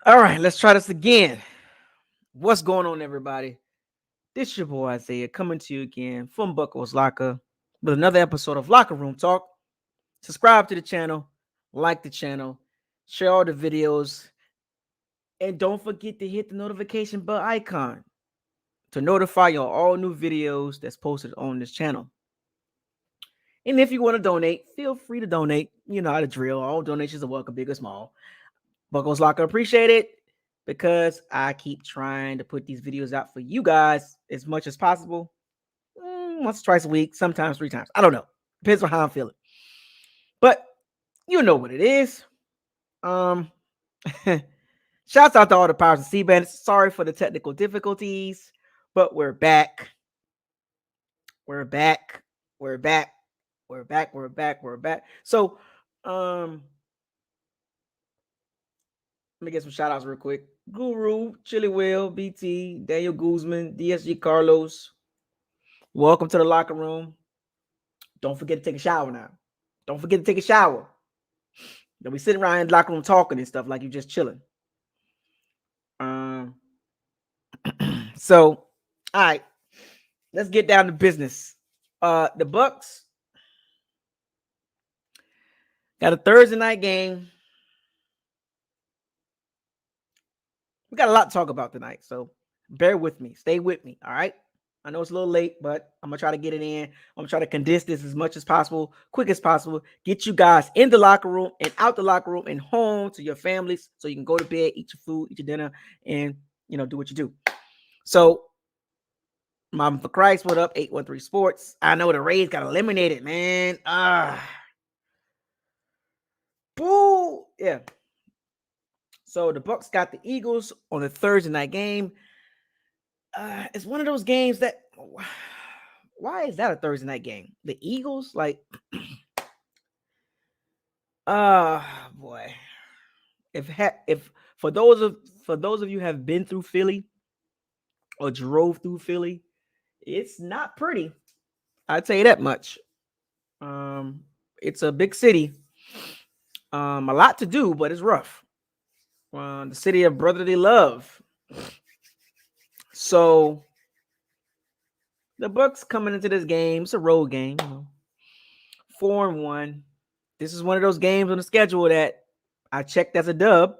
All right, let's try this again. What's going on, everybody? This is your boy Isaiah coming to you again from Buckles Locker with another episode of Locker Room Talk. Subscribe to the channel, like the channel, share all the videos, and don't forget to hit the notification bell icon to notify you on all new videos that's posted on this channel. And if you want to donate, feel free to donate. You know how to drill. All donations are welcome, big or small. Buckles Locker appreciate it because I keep trying to put these videos out for you guys as much as possible. Once, twice a week, sometimes 3 times. I don't know. Depends on how I'm feeling. But you know what it is. Um, Shouts out to all the powers and C-bands. Sorry for the technical difficulties, but we're back. We're back. We're back. We're back. We're back. We're back. So, let me get some shout outs real quick. Guru, Chili Will, BT, Daniel Guzman, DSG Carlos. Welcome to the locker room. Don't forget to take a shower now. Don't forget to take a shower. Don't be sitting around in the locker room talking and stuff like you're just chilling. So, all right, let's get down to business. The Bucs got a Thursday night game. We got a lot to talk about tonight, so bear with me. Stay with me, all right? I know it's a little late, but I'm going to try to get it in. I'm going to try to condense this as much as possible, quick as possible, get you guys in the locker room and out the locker room and home to your families so you can go to bed, eat your food, eat your dinner, and, do what you do. So, Mom for Christ, what up? 813 Sports. I know the Rays got eliminated, man. Boo. Yeah. So the Bucs got the Eagles on a Thursday night game. It's one of those games that why is that a Thursday night game? The Eagles, like, boy. If for those of you who have been through Philly or drove through Philly, it's not pretty. I'd tell you that much. It's a big city. A lot to do, but it's rough. The city of brotherly love. So the Bucs coming into this game, it's a road game, 4-1. This is one of those games on the schedule that I checked as a dub.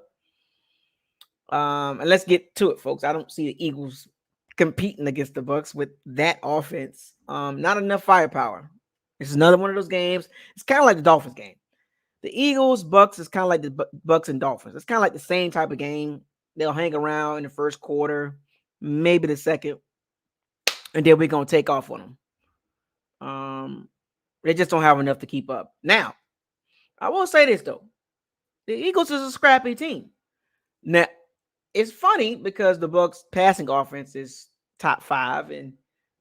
And let's get to it, folks. I don't see the Eagles competing against the Bucs with that offense. Not enough firepower. This is another one of those games. It's kind of like the Dolphins game. The Eagles, Bucs is kind of like the Bucs and Dolphins. It's kind of like the same type of game. They'll hang around in the first quarter, maybe the second, and then we're going to take off on them. They just don't have enough to keep up. Now, I will say this, though. The Eagles is a scrappy team. Now, it's funny because the Bucs passing offense is top 5, and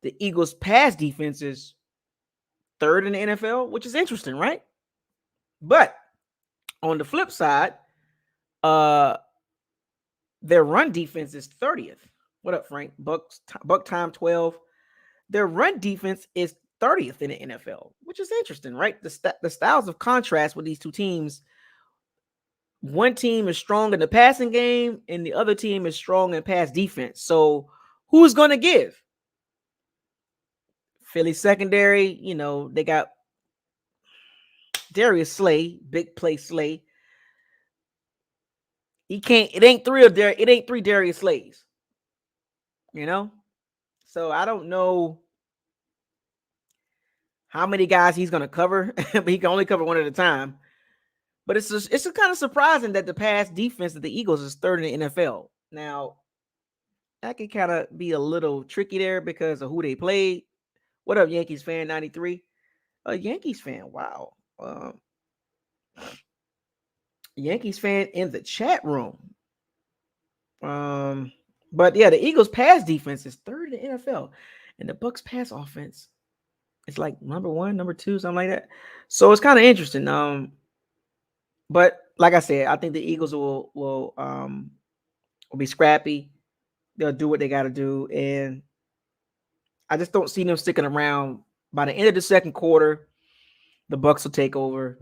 the Eagles pass defense is 3rd in the NFL, which is interesting, right? But on the flip side, their run defense is 30th. What up, Frank? Buck time 12. Their run defense is 30th in the NFL, which is interesting, right? The styles of contrast with these two teams. One team is strong in the passing game, and the other team is strong in pass defense. So who's going to give? Philly secondary, they got Darius Slay, big play Slay. It ain't three Darius Slays. So I don't know how many guys he's going to cover, but he can only cover one at a time. But it's kind of surprising that the pass defense of the Eagles is 3rd in the NFL. Now, that can kind of be a little tricky there because of who they played. What up, Yankees fan 93? A Yankees fan, wow. Yankees fan in the chat room. But yeah, the Eagles pass defense is 3rd in the NFL, and the Bucs pass offense is like number 1, number 2, something like that. So it's kind of interesting. But like I said, I think the Eagles will be scrappy. They'll do what they got to do, and I just don't see them sticking around. By the end of the second quarter, the Bucs will take over,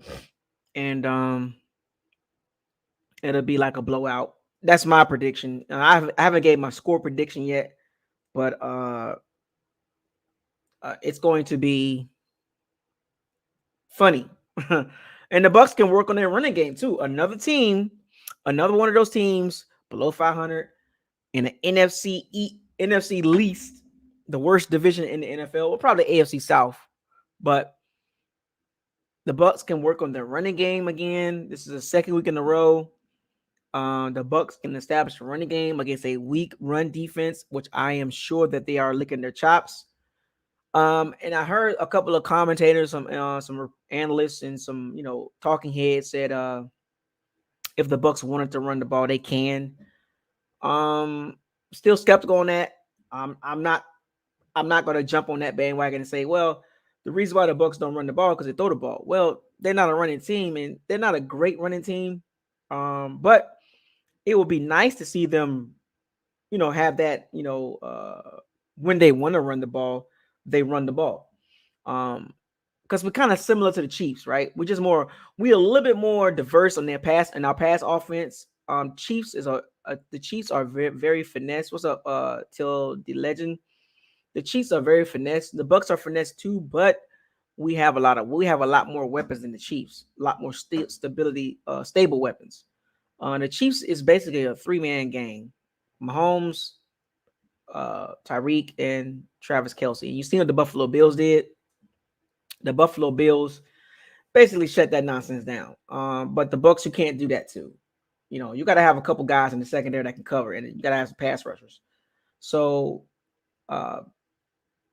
and it'll be like a blowout. That's my prediction. I haven't gave my score prediction yet, but it's going to be funny. And the Bucs can work on their running game too. Another one of those teams below 500 in the NFC least, the worst division in the NFL, or probably AFC South. But the Bucs can work on their running game again. This is the second week in a row. The Bucs can establish a running game against a weak run defense, which I am sure that they are licking their chops. And I heard a couple of commentators, some analysts, and some talking heads said if the Bucs wanted to run the ball, they can. Still skeptical on that. I'm not going to jump on that bandwagon and say, well, the reason why the Bucs don't run the ball because they throw the ball. Well, they're not a running team, and they're not a great running team. But it would be nice to see them, have that, when they want to run the ball, they run the ball. Because we're kind of similar to the Chiefs, right? We're a little bit more diverse on our pass offense. The Chiefs are very, very finesse. What's up, Till the Legend? The Chiefs are very finesse. The Bucs are finesse too, but we have a lot more weapons than the Chiefs. A lot more stable weapons. The Chiefs is basically a 3-man gang: Mahomes, Tyreek, and Travis Kelce. You seen what the Buffalo Bills did? The Buffalo Bills basically shut that nonsense down. But the Bucs, you can't do that too. You got to have a couple guys in the secondary that can cover, and you got to have some pass rushers. So,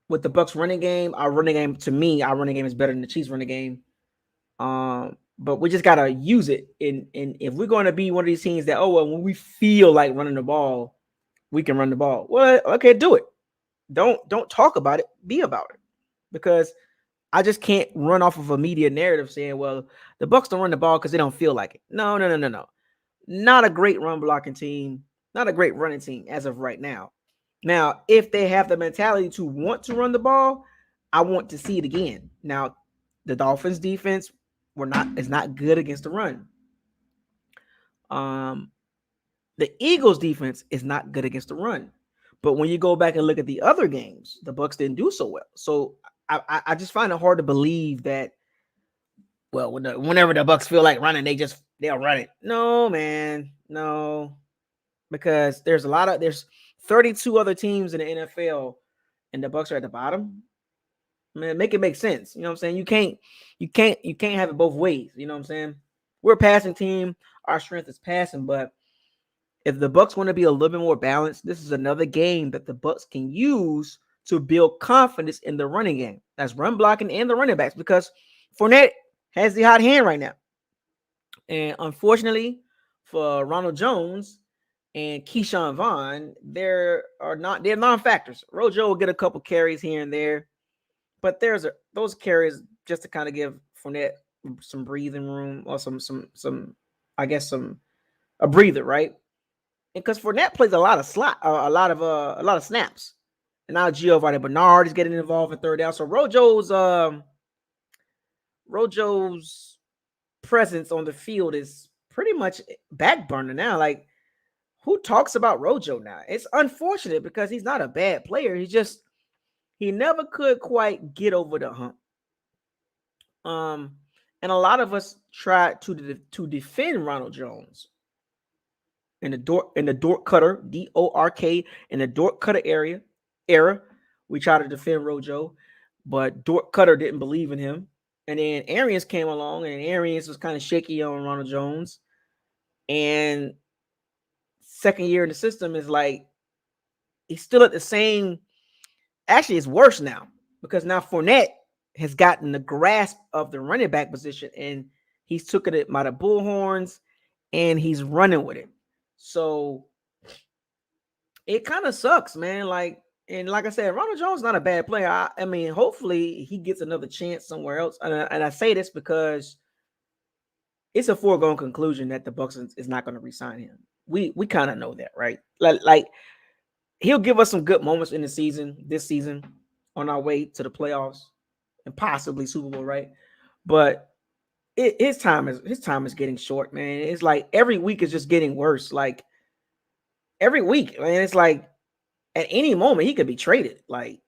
with the Bucs running game, our running game is better than the Chiefs running game. But we just gotta use it. And if we're going to be one of these teams that, when we feel like running the ball, we can run the ball. Well, okay, do it. Don't talk about it. Be about it. Because I just can't run off of a media narrative saying, well, the Bucs don't run the ball because they don't feel like it. No. Not a great run blocking team. Not a great running team as of right now. Now, if they have the mentality to want to run the ball, I want to see it again. Now, the Dolphins defense is not good against the run. The Eagles defense is not good against the run. But when you go back and look at the other games, the Bucs didn't do so well. So I just find it hard to believe that, well, whenever the Bucs feel like running, they'll run it. No, man, no, because there's 32 other teams in the NFL, and the Bucs are at the bottom. Man, make it make sense. You know what I'm saying? You can't have it both ways. You know what I'm saying? We're a passing team. Our strength is passing, but if the Bucs want to be a little bit more balanced, this is another game that the Bucs can use to build confidence in the running game. That's run blocking and the running backs, because Fournette has the hot hand right now. And unfortunately for Ronald Jones and Keyshawn Vaughn, they're non-factors. Rojo will get a couple carries here and there, but those carries just to kind of give Fournette some breathing room, or a breather, right? Because Fournette plays a lot of snaps. And now Giovanni Bernard is getting involved in third down. So Rojo's presence on the field is pretty much back burner now. Like, who talks about Rojo now? It's unfortunate because he's not a bad player. He never could quite get over the hump. And a lot of us tried to defend Ronald Jones in the Dork Cutter, DORK, in the Dork Cutter era. We tried to defend Rojo, but Dork Cutter didn't believe in him. And then Arians came along, and Arians was kind of shaky on Ronald Jones. And second year in the system is like, he's still at the same. Actually, it's worse now, because now Fournette has gotten the grasp of the running back position, and he's took it by the bullhorns, and he's running with it. So it kind of sucks, man. Like I said, Ronald Jones is not a bad player. I mean, hopefully he gets another chance somewhere else. And I say this because it's a foregone conclusion that the Bucs is not going to re-sign him. We kind of know that, right? Like he'll give us some good moments in this season, on our way to the playoffs and possibly Super Bowl, right? But his time is getting short, man. It's like every week is just getting worse. Like, every week. And it's like at any moment he could be traded. Like,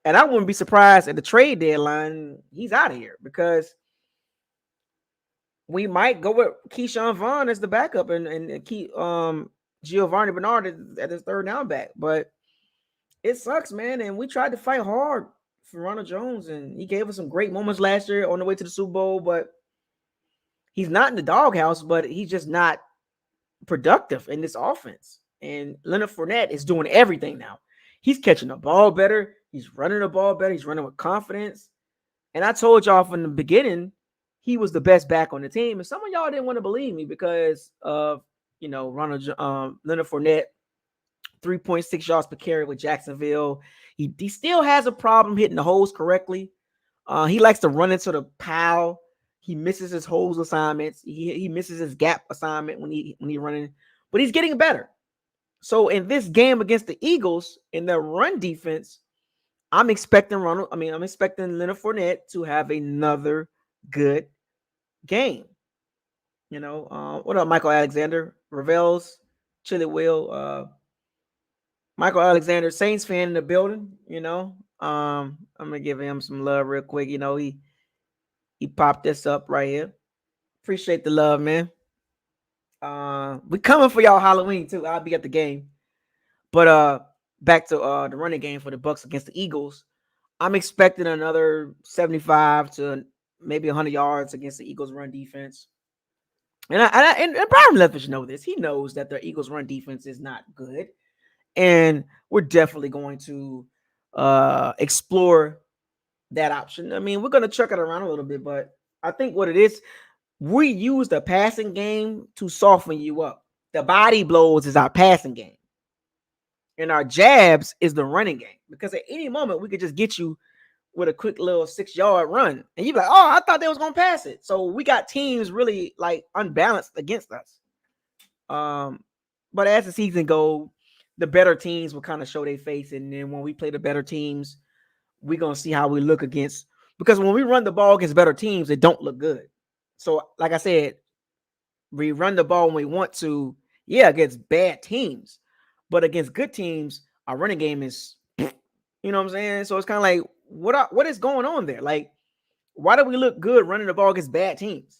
and I wouldn't be surprised at the trade deadline he's out of here because we might go with Keyshawn Vaughn as the backup and keep Giovanni Bernard at his third down back. But it sucks, man. And we tried to fight hard for Ronald Jones, and he gave us some great moments last year on the way to the Super Bowl. But he's not in the doghouse, but he's just not productive in this offense. And Leonard Fournette is doing everything now. He's catching the ball better. He's running the ball better. He's running with confidence. And I told y'all from the beginning, he was the best back on the team. And some of y'all didn't want to believe me because of, Leonard Fournette, 3.6 yards per carry with Jacksonville. He still has a problem hitting the holes correctly. He likes to run into the pile. He misses his holes assignments. He misses his gap assignment when he's running, but he's getting better. So in this game against the Eagles, in their run defense, I'm expecting Leonard Fournette to have another good game. What up, Michael Alexander, Revels, Chili Will, Michael Alexander, Saints fan in the building. I'm gonna give him some love real quick. He popped this up right here. Appreciate the love, man. We coming for y'all Halloween too. I'll be at the game. But back to the running game for the Bucs against the Eagles. I'm expecting another 75 to maybe 100 yards against the Eagles run defense. And Byron Leftwich know this. He knows that the Eagles run defense is not good. And we're definitely going to explore that option. I mean, we're going to chuck it around a little bit, but I think what it is, we use the passing game to soften you up. The body blows is our passing game. And our jabs is the running game. Because at any moment, we could just get you with a quick little 6-yard run. And you're like, oh, I thought they was going to pass it. So we got teams really like unbalanced against us. But as the season goes, the better teams will kind of show their face. And then when we play the better teams, we're going to see how we look against. Because when we run the ball against better teams, it don't look good. So like I said, we run the ball when we want to, against bad teams. But against good teams, our running game is, you know what I'm saying? So it's kind of like, what is going on there? Like, why do we look good running the ball against bad teams?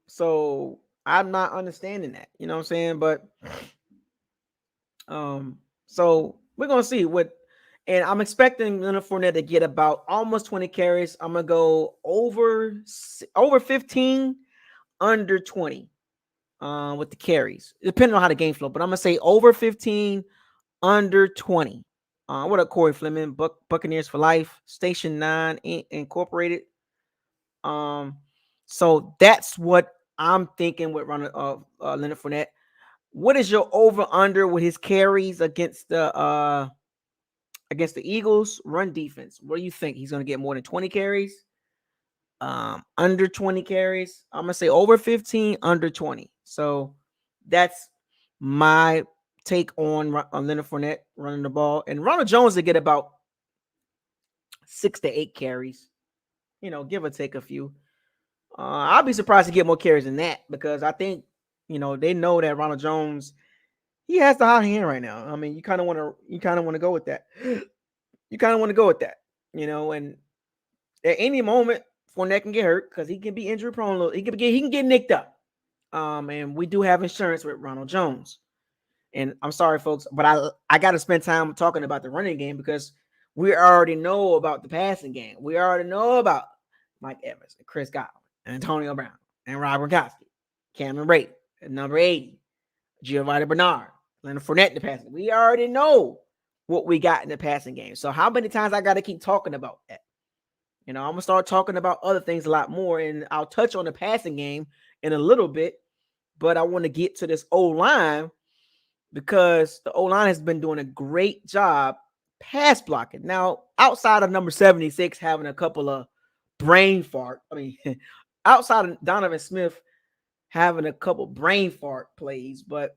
So I'm not understanding that. You know what I'm saying? But so we're gonna see and I'm expecting Leonard Fournette to get about almost 20 carries. I'm gonna go over 15, under 20 with the carries, depending on how the game flow. But I'm gonna say over 15, under 20. What up, Corey Fleming? Buccaneers for life, Station 9 Incorporated. So that's what I'm thinking with Leonard Fournette. What is your over under with his carries against the Eagles run defense? What do you think? He's going to get more than 20 carries? Under 20 carries? I'm going to say over 15, under 20. So that's my take on Leonard Fournette running the ball. And Ronald Jones to get about 6 to 8 carries. Give or take a few. I'll be surprised to get more carries than that because I think, they know that Ronald Jones, he has the hot hand right now. I mean, you kind of want to go with that. You kind of want to go with that, and at any moment, Fournette can get hurt because he can be injury prone. He can get nicked up. And we do have insurance with Ronald Jones. And I'm sorry, folks, but I got to spend time talking about the running game because we already know about the passing game. We already know about Mike Evans, and Chris Godwin, and Antonio Brown, and Rob Gronkowski, Cameron Brate, and number 80, Giovanni Bernard, Leonard Fournette in the passing. We already know what we got in the passing game. So how many times I got to keep talking about that? I'm going to start talking about other things a lot more, and I'll touch on the passing game in a little bit, but I want to get to this O-line because the O-line has been doing a great job pass blocking. Now, outside of number 76 having a couple of brain fart, outside of Donovan Smith having a couple brain fart plays, but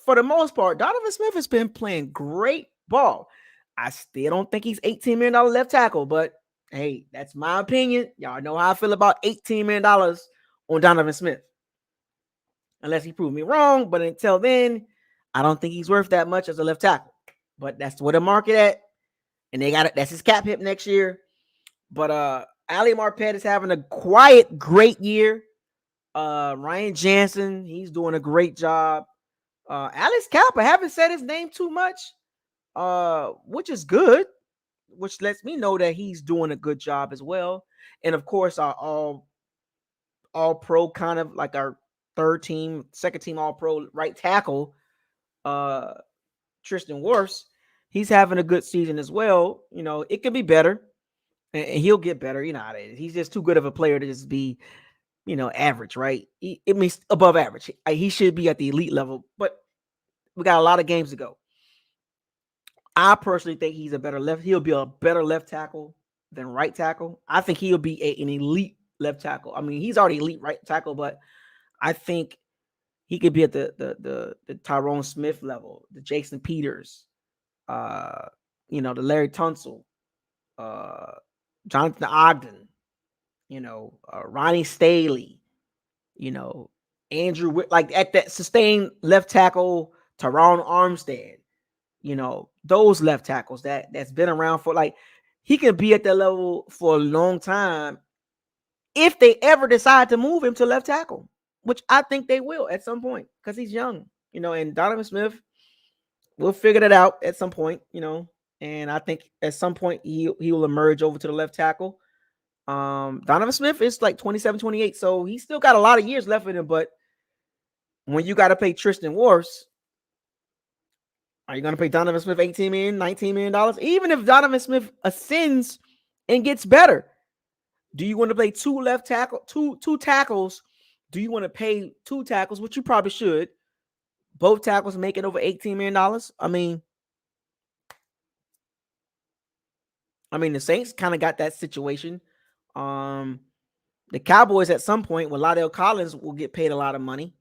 for the most part, Donovan Smith has been playing great ball. I still don't think he's $18 million left tackle, but Hey, that's my opinion. Y'all know how I feel about $18 million on Donovan Smith. Unless he proved me wrong. But until then, I don't think he's worth that much as a left tackle. But that's where the market at. And they got it. That's his cap hit next year. But Ali Marpet is having a quiet, great year. Ryan Jansen, he's doing a great job. Alex Cowper, I haven't said his name too much, which is good, which lets me know that he's doing a good job as well. And of course, our all pro, kind of like our second team all pro right tackle, uh, Tristan Wirfs, he's having a good season as well. You know, it could be better, and he'll get better. You know how it is. He's just too good of a player to just be, average, right? It means above average. He should be at the elite level, but we got a lot of games to go. I personally think he'll be a better left tackle than right tackle. I think he'll be an elite left tackle. I mean, he's already elite right tackle, but I think he could be at the Tyrone Smith level, the Jason Peters, the Larry Tunsil, Jonathan Ogden, Ronnie Staley, Andrew, like at that sustained left tackle, Teron Armstead, those left tackles that's been around for, like, he can be at that level for a long time if they ever decide to move him to left tackle, which I think they will at some point because he's young, and Donovan Smith will figure that out at some point, and I think at some point he will emerge over to the left tackle. Donovan Smith is like 27, 28, so he's still got a lot of years left in him, but when you got to pay Tristan Wirfs, are you going to pay Donovan Smith $18 million, $19 million? Even if Donovan Smith ascends and gets better, do you want to play two tackles? Do you want to pay two tackles, which you probably should? Both tackles making over $18 million. I mean, the Saints kind of got that situation. The Cowboys at some point, with Lydell Collins, will get paid a lot of money.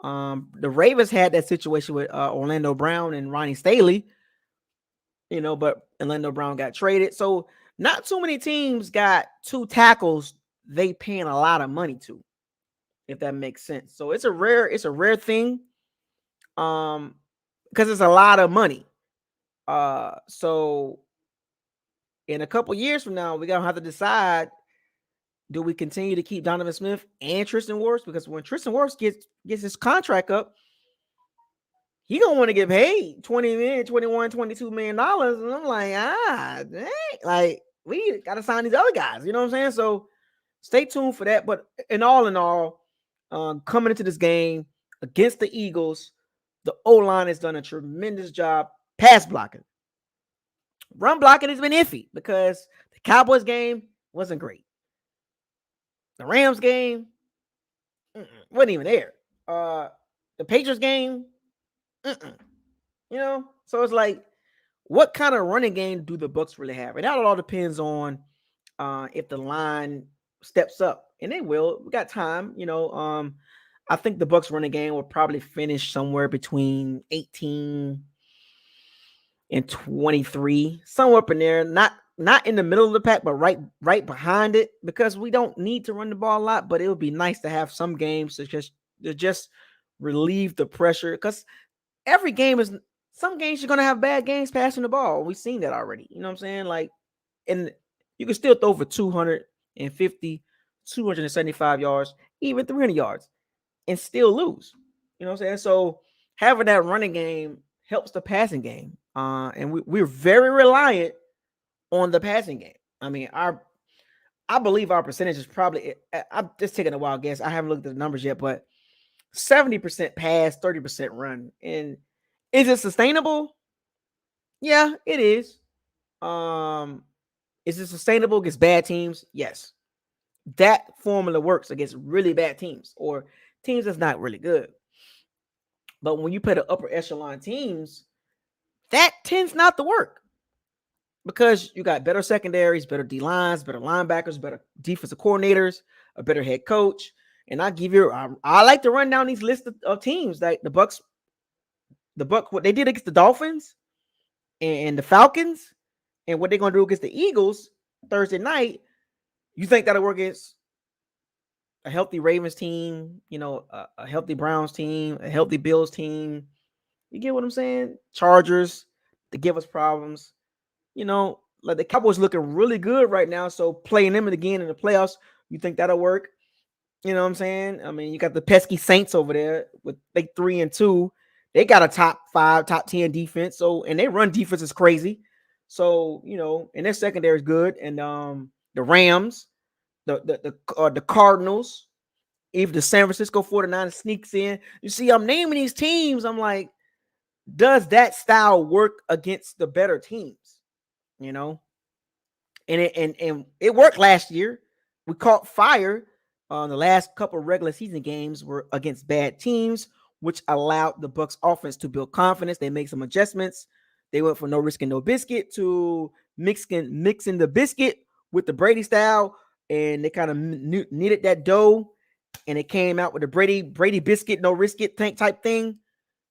The Ravens had that situation with Orlando Brown and Ronnie Staley. But Orlando Brown got traded, so not too many teams got two tackles they paying a lot of money to, if that makes sense. So it's a rare thing, because it's a lot of money. So in a couple years from now, we're gonna have to decide: do we continue to keep Donovan Smith and Tristan Wirfs? Because when Tristan Wirfs gets his contract up, he gonna want to get paid $20 million, $21, $22 million. And I'm like, dang, like, we gotta sign these other guys. You know what I'm saying? So stay tuned for that. But in all, coming into this game against the Eagles, the O-line has done a tremendous job pass blocking. Run blocking has been iffy because the Cowboys game wasn't great. The Rams game wasn't even there. The Patriots game, so it's like, what kind of running game do the Bucs really have? And that all depends on if the line steps up, and they will. We got time, I think the Bucs running game will probably finish somewhere between 18 and 23, somewhere up in there. Not in the middle of the pack, but right behind it, because we don't need to run the ball a lot. But it would be nice to have some games to just relieve the pressure, because every game is. Some games you're gonna have bad games passing the ball. We've seen that already. You know what I'm saying? Like, and you can still throw for 250, 275 yards, even 300 yards, and still lose. You know what I'm saying? So having that running game helps the passing game. And we're very reliant on the passing game. I mean, I believe our percentage is probably, I'm just taking a wild guess. I haven't looked at the numbers yet, but 70% pass, 30% run. And is it sustainable? Yeah, it is. Is it sustainable against bad teams? Yes. That formula works against really bad teams or teams that's not really good. But when you play the upper echelon teams, that tends not to work, because you got better secondaries, better D lines, better linebackers, better defensive coordinators, a better head coach. And I like to run down these lists of teams, like the Bucs. What they did against the Dolphins and the Falcons, and what they're going to do against the Eagles. Thursday night, you think that'll work against a healthy Ravens team, a healthy Browns team, a healthy Bills team. You get what I'm saying? Chargers to give us problems. Like the Cowboys looking really good right now. So playing them again in the playoffs, you think that'll work? You know what I'm saying? I mean, you got the pesky Saints over there with 3-2. They got a top 5, top 10 defense. So and they run defense is crazy. So and their secondary is good. And the Rams, the Cardinals, if the San Francisco 49ers sneaks in. You see, I'm naming these teams. I'm like, does that style work against the better teams? You know, and it worked last year. We caught fire on the last couple of regular season games were against bad teams, which allowed the Bucs offense to build confidence. They made some adjustments. They went from no risk and no biscuit to mixing the biscuit with the Brady style, and they kind of needed that dough, and it came out with the Brady biscuit, no risk it type thing,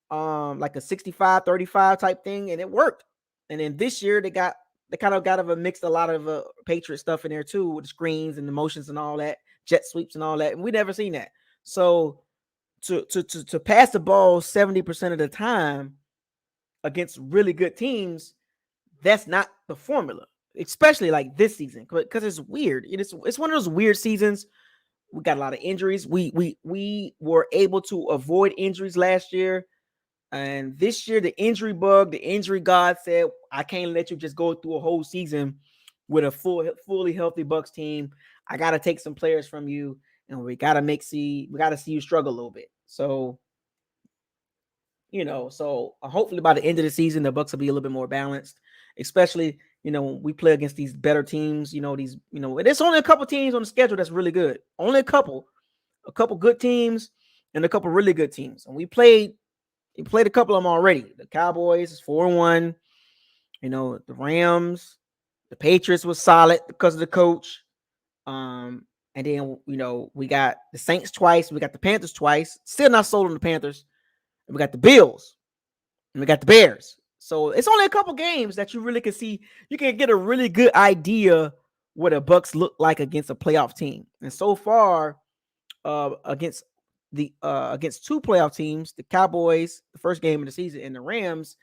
like a 65-35 type thing, and it worked. And then this year they kind of got mixed a lot of Patriot stuff in there too, with the screens and the motions and all that, jet sweeps and all that, and we never seen that. So to pass the ball 70% of the time against really good teams, that's not the formula, especially like this season, because it's weird. It's one of those weird seasons. We got a lot of injuries. We were able to avoid injuries last year. And this year, the injury bug, the injury god said, I can't let you just go through a whole season with a fully healthy Bucs team. I got to take some players from you, and we got to see you struggle a little bit. So, hopefully by the end of the season, the Bucs will be a little bit more balanced, especially, when we play against these better teams, there's only a couple teams on the schedule that's really good. Only a couple good teams and a couple really good teams. And we played a couple of them already. The Cowboys is 4-1. The Rams, the Patriots was solid because of the coach. And then we got the Saints twice. We got the Panthers twice. Still not sold on the Panthers. And we got the Bills. And we got the Bears. So it's only a couple games that you really can see. You can get a really good idea what the Bucs look like against a playoff team. And so far, against two playoff teams, the Cowboys, the first game of the season, and the Rams,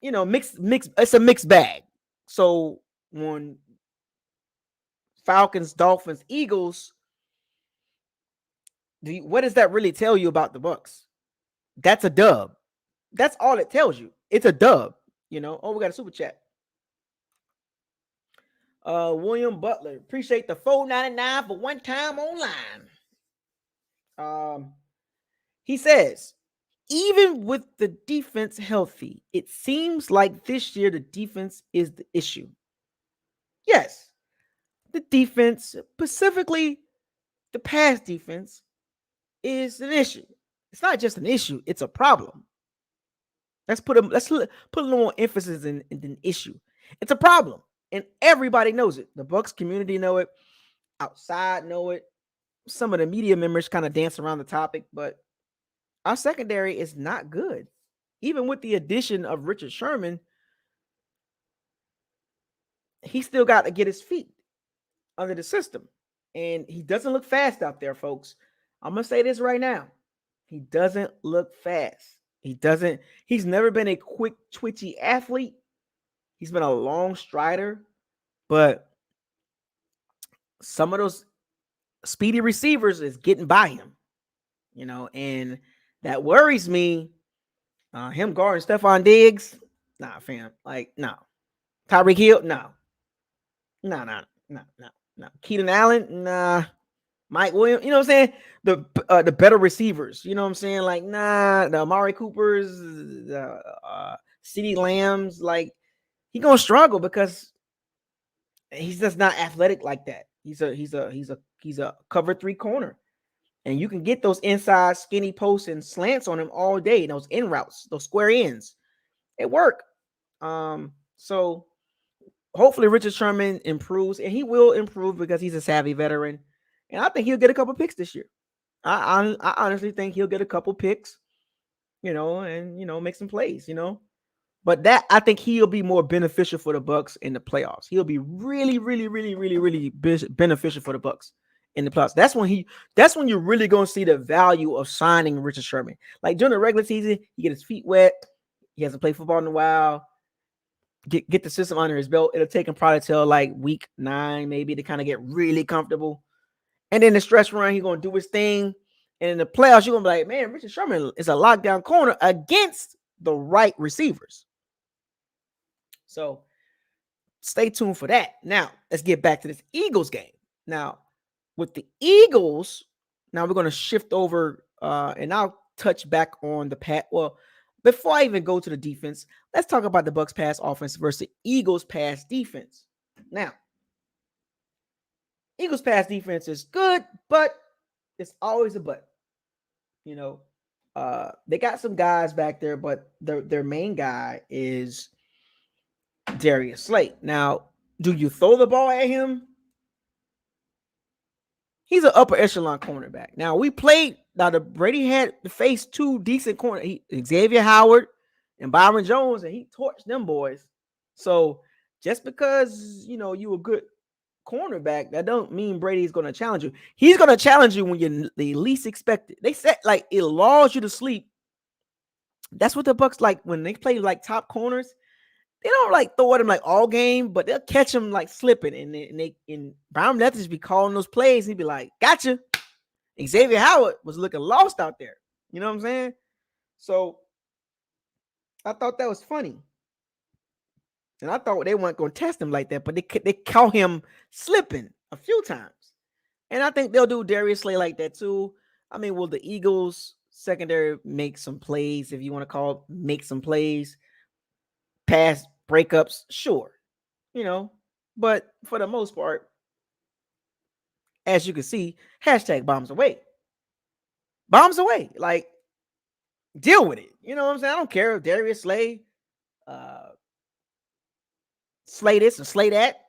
mixed. It's a mixed bag. So when Falcons, Dolphins, Eagles, what does that really tell you about the Bucs? That's a dub. That's all it tells you. It's a dub. Oh, we got a super chat. William Butler, appreciate the $4.99 for one time online. He says, even with the defense healthy, it seems like this year the defense is the issue. Yes, the defense, specifically the pass defense, is an issue. It's not just an issue; it's a problem. Let's put a little more emphasis in an issue. It's a problem, and everybody knows it. The Bucs community know it. Outside know it. Some of the media members kind of dance around the topic, but our secondary is not good. Even with the addition of Richard Sherman, he still got to get his feet under the system. And he doesn't look fast out there, folks. I'm going to say this right now. He doesn't look fast. He's never been a quick, twitchy athlete. He's been a long strider, but some of those speedy receivers is getting by him, and that worries me. Him guarding Stephon Diggs, nah, fam. Like, no. Tyreek Hill, no. No. Keenan Allen, nah. Mike Williams, you know what I'm saying? The better receivers, you know what I'm saying? Like, nah, the Amari Coopers, the CeeDee Lambs, like, he gonna struggle because he's just not athletic like that. He's a cover 3 corner. And you can get those inside skinny posts and slants on him all day. Those in routes, those square ends, it work. So hopefully Richard Sherman improves, and he will improve because he's a savvy veteran. And I think he'll get a couple picks this year. I honestly think he'll get a couple picks, and make some plays, But that I think he'll be more beneficial for the Bucs in the playoffs. He'll be really, really, really, really, really beneficial for the Bucs in the playoffs. That's when you're really gonna see the value of signing Richard Sherman. Like during the regular season, he get his feet wet. He hasn't played football in a while. Get the system under his belt. It'll take him probably till like week 9, maybe, to kind of get really comfortable. And then the stretch run, he's gonna do his thing. And in the playoffs, you're gonna be like, man, Richard Sherman is a lockdown corner against the right receivers. So stay tuned for that. Now, let's get back to this Eagles game. Now, with the Eagles, now we're going to shift over and I'll touch back on the pat. Well, before I even go to the defense, let's talk about the Bucs pass offense versus the Eagles pass defense. Now, Eagles pass defense is good, but it's always a but. You know, they got some guys back there, but their main guy is Darius Slate. Now, do you throw the ball at him? He's an upper echelon cornerback. Now, the Brady had to face 2 decent corners, Xavier Howard and Byron Jones, and he torched them boys. So just because, you a good cornerback, that don't mean Brady's going to challenge you. He's going to challenge you when you're the least expected. They said, like, it lulls you to sleep. That's what the Bucs like when they play, like, top corners. They don't like throw at him like all game, but they'll catch him like slipping, and Brown Leathers be calling those plays. And he'd be like, "Gotcha." Xavier Howard was looking lost out there. You know what I'm saying? So I thought that was funny, and I thought they weren't going to test him like that, but they caught him slipping a few times, and I think they'll do Darius Slay like that too. I mean, will the Eagles secondary make some plays, if you want to call it, make some plays? Pass breakups, sure, but for the most part, as you can see, hashtag bombs away. Bombs away. Like, deal with it. You know what I'm saying? I don't care if Darius Slay, slay this and slay that.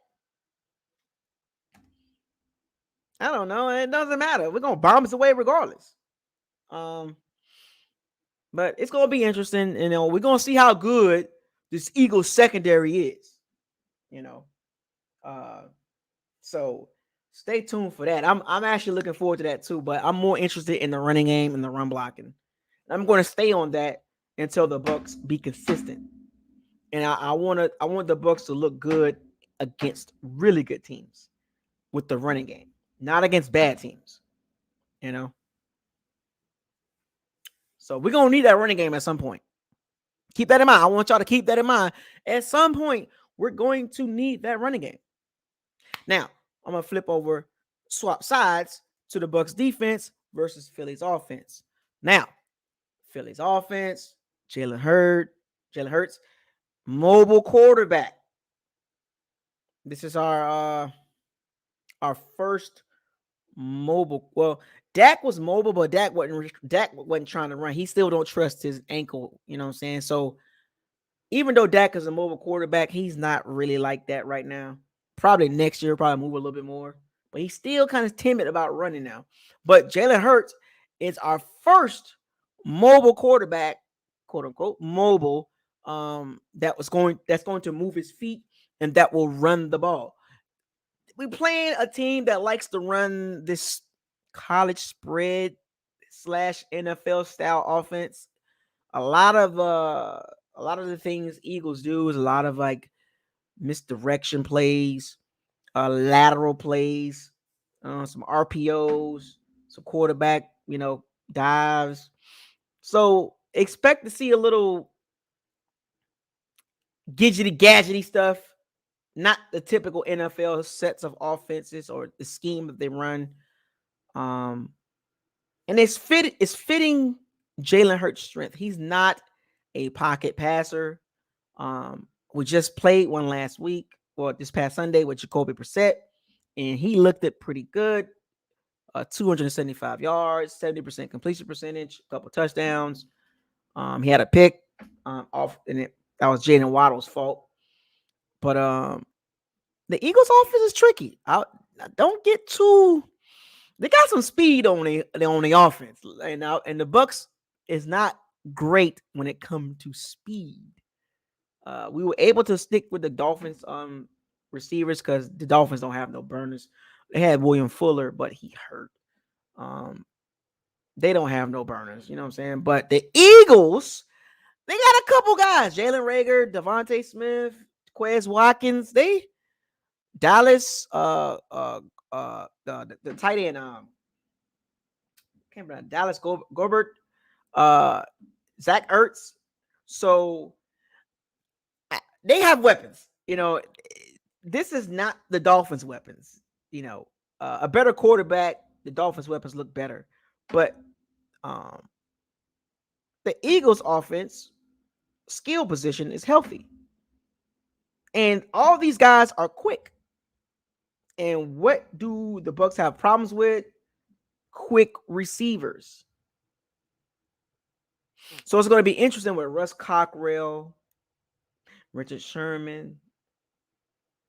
I don't know. It doesn't matter. We're gonna bombs away regardless. But it's gonna be interesting. We're gonna see how good this Eagles secondary is. So stay tuned for that. I'm actually looking forward to that too, but I'm more interested in the running game and the run blocking. I'm going to stay on that until the Bucs be consistent. And I want the Bucs to look good against really good teams with the running game, not against bad teams. So we're gonna need that running game at some point. Keep that in mind. I want y'all to keep that in mind. At some point, we're going to need that running game. Now, I'm going to swap sides to the Bucs defense versus Philly's offense. Now, Philly's offense, Jalen Hurts, mobile quarterback. This is our first mobile. Well, Dak was mobile, but Dak wasn't trying to run. He still don't trust his ankle, you know what I'm saying? So even though Dak is a mobile quarterback, he's not really like that right now. Probably next year, probably move a little bit more. But he's still kind of timid about running now. But Jalen Hurts is our first mobile quarterback, quote unquote, mobile, that's going to move his feet and that will run the ball. We're playing a team that likes to run this college spread / NFL style offense. A lot of the things Eagles do is a lot of like misdirection plays, lateral plays, some RPOs, some quarterback, dives. So expect to see a little gadgety stuff, not the typical NFL sets of offenses or the scheme that they run. And it's fitting Jalen Hurts' strength. He's not a pocket passer. We just played one last week, or this past Sunday, with Jacoby Brissett, and he looked it pretty good. 275 yards, 70% completion percentage, a couple touchdowns. He had a pick off, and that was Jalen Waddle's fault. But the Eagles' offense is tricky. Don't get too. They got some speed on the offense, and the Bucs is not great when it comes to speed. We were able to stick with the Dolphins receivers because the Dolphins don't have no burners. They had William Fuller, but he hurt. Um, they don't have no burners, you know what I'm saying? But the Eagles, they got a couple guys: Jalen Rager, Devontae Smith, Quez Watkins. They Dallas, the tight end, can't remember Dallas Gobert, uh, Zach Ertz. So they have weapons. This is not the Dolphins' weapons. A better quarterback, the Dolphins' weapons look better. But the Eagles' offense skill position is healthy. And all these guys are quick. And what do the Bucs have problems with? Quick receivers. So it's going to be interesting with Russ Cockrell, Richard Sherman,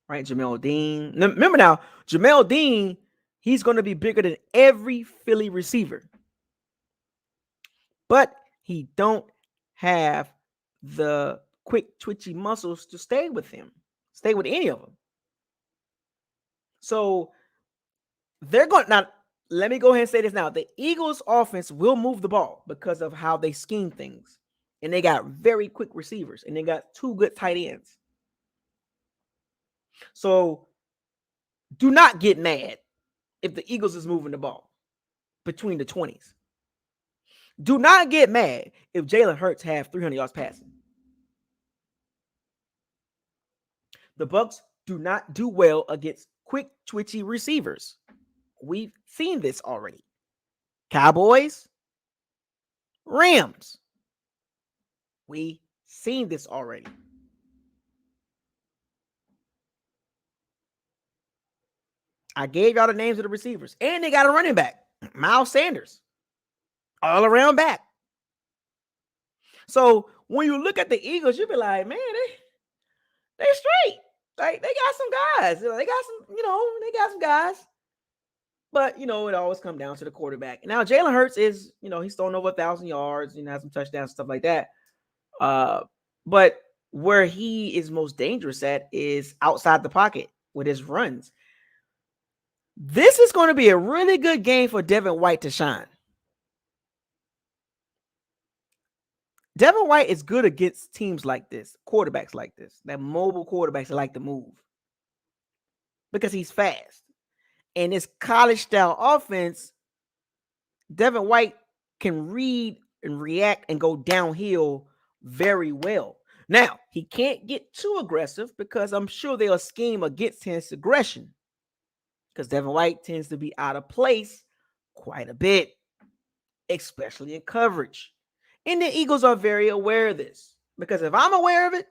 right? Jamel Dean. Remember now, Jamel Dean, he's going to be bigger than every Philly receiver. But he don't have the quick twitchy muscles to stay with him, stay with any of them. So they're going now. Let me go ahead and say this now. The Eagles offense will move the ball because of how they scheme things. And they got very quick receivers. And they got two good tight ends. So do not get mad if the Eagles is moving the ball between the 20s. Do not get mad if Jalen Hurts have 300 yards passing. The Bucs do not do well against quick, twitchy receivers. We've seen this already. Cowboys, Rams. We've seen this already. I gave y'all the names of the receivers. And they got a running back, Miles Sanders. All around back. So when you look at the Eagles, you'll be like, man, they straight. Like, they got some guys. They got some guys. But, it always comes down to the quarterback. Now, Jalen Hurts is, he's thrown over 1,000 yards, has some touchdowns, stuff like that. But where he is most dangerous at is outside the pocket with his runs. This is going to be a really good game for Devin White to shine. Devin White is good against teams like this, quarterbacks like this, that mobile quarterbacks that like to move because he's fast. And this college-style offense, Devin White can read and react and go downhill very well. Now, he can't get too aggressive because I'm sure they'll scheme against his aggression because Devin White tends to be out of place quite a bit, especially in coverage. And the Eagles are very aware of this because if I'm aware of it,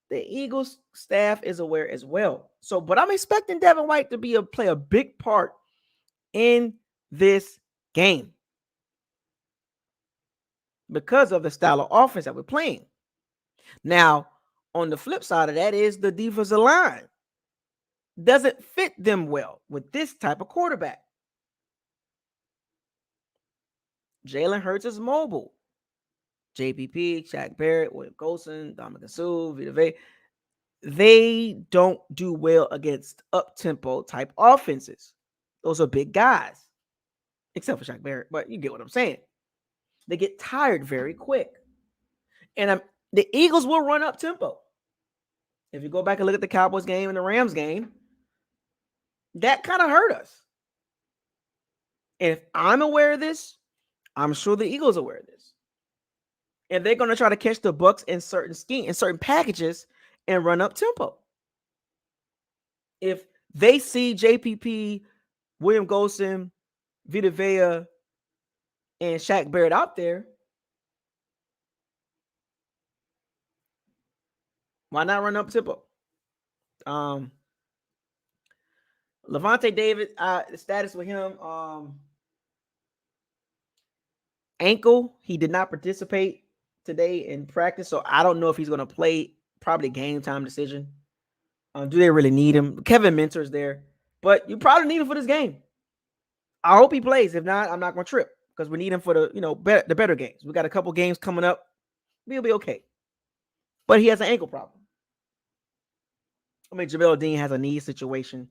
the Eagles staff is aware as well. So, but I'm expecting Devin White to play a big part in this game because of the style of offense that we're playing. Now, on the flip side of that is the defensive line doesn't fit them well with this type of quarterback. Jalen Hurts is mobile. JPP, Shaq Barrett, William Golson, Dominican Sue, Vita Vea, they don't do well against up-tempo type offenses. Those are big guys, except for Shaq Barrett, but you get what I'm saying. They get tired very quick. And the Eagles will run up-tempo. If you go back and look at the Cowboys game and the Rams game, that kind of hurt us. And if I'm aware of this, I'm sure the Eagles are aware of this. And they're going to try to catch the Bucs in certain schemes, in certain packages, and run up tempo. If they see JPP, William Golson, Vita Vea, and Shaq Barrett out there, why not run up tempo? Levante David, the status with him, ankle. He did not participate today in practice, so I don't know if he's going to play. Probably game time decision. Do they really need him? Kevin Minter's there, but you probably need him for this game. I hope he plays. If not, I'm not going to trip because we need him for the better games. We got a couple games coming up. We'll be okay. But he has an ankle problem. I mean, Jamel Dean has a knee situation.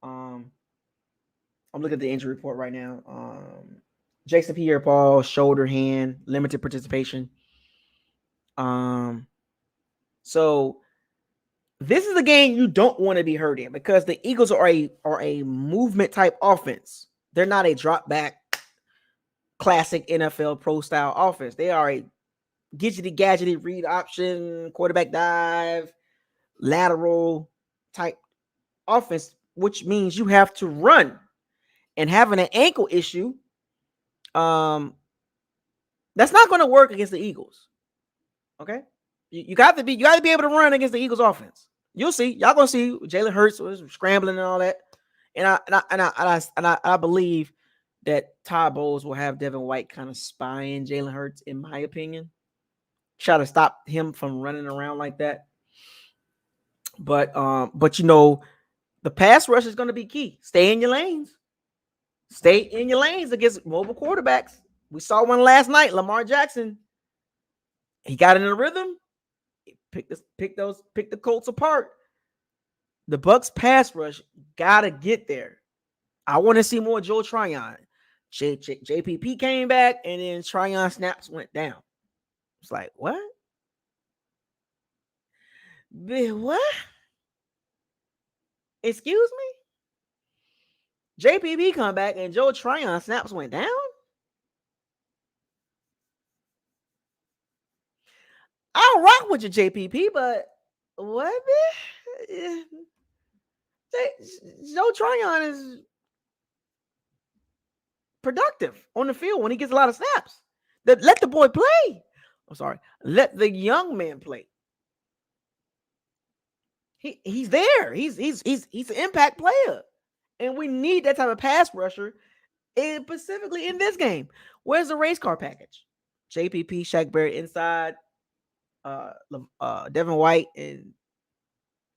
Um, I'm looking at the injury report right now. Jason Pierre-Paul, shoulder, hand, limited participation. Um, so this is a game you don't want to be hurt in because the Eagles are a movement type offense. They're not a drop back classic NFL pro style offense. They are a gadgety gadgety read option, quarterback dive, lateral type offense, which means you have to run. And having an ankle issue, that's not going to work against the Eagles. Okay, you got to be able to run against the Eagles offense. You'll see. Y'all gonna see Jalen Hurts was scrambling and all that. And I believe that Todd Bowles will have Devin White kind of spying Jalen Hurts, in my opinion. Try to stop him from running around like that. But the pass rush is going to be key. Stay in your lanes. Stay in your lanes against mobile quarterbacks. We saw one last night, Lamar Jackson. He got in a rhythm. Pick the Colts apart. The Bucs pass rush gotta get there. I want to see more Joe Tryon. JPP came back, and then Tryon snaps went down. It's like, what? What? Excuse me? JPP come back, and Joe Tryon snaps went down? I'll rock with your JPP, but what? Joe Tryon is productive on the field when he gets a lot of snaps. Let the boy play. I'm sorry. Let the young man play. He's there. He's an impact player, and we need that type of pass rusher, and specifically in this game. Where's the race car package? JPP, Shaq Barrett inside, Devin White and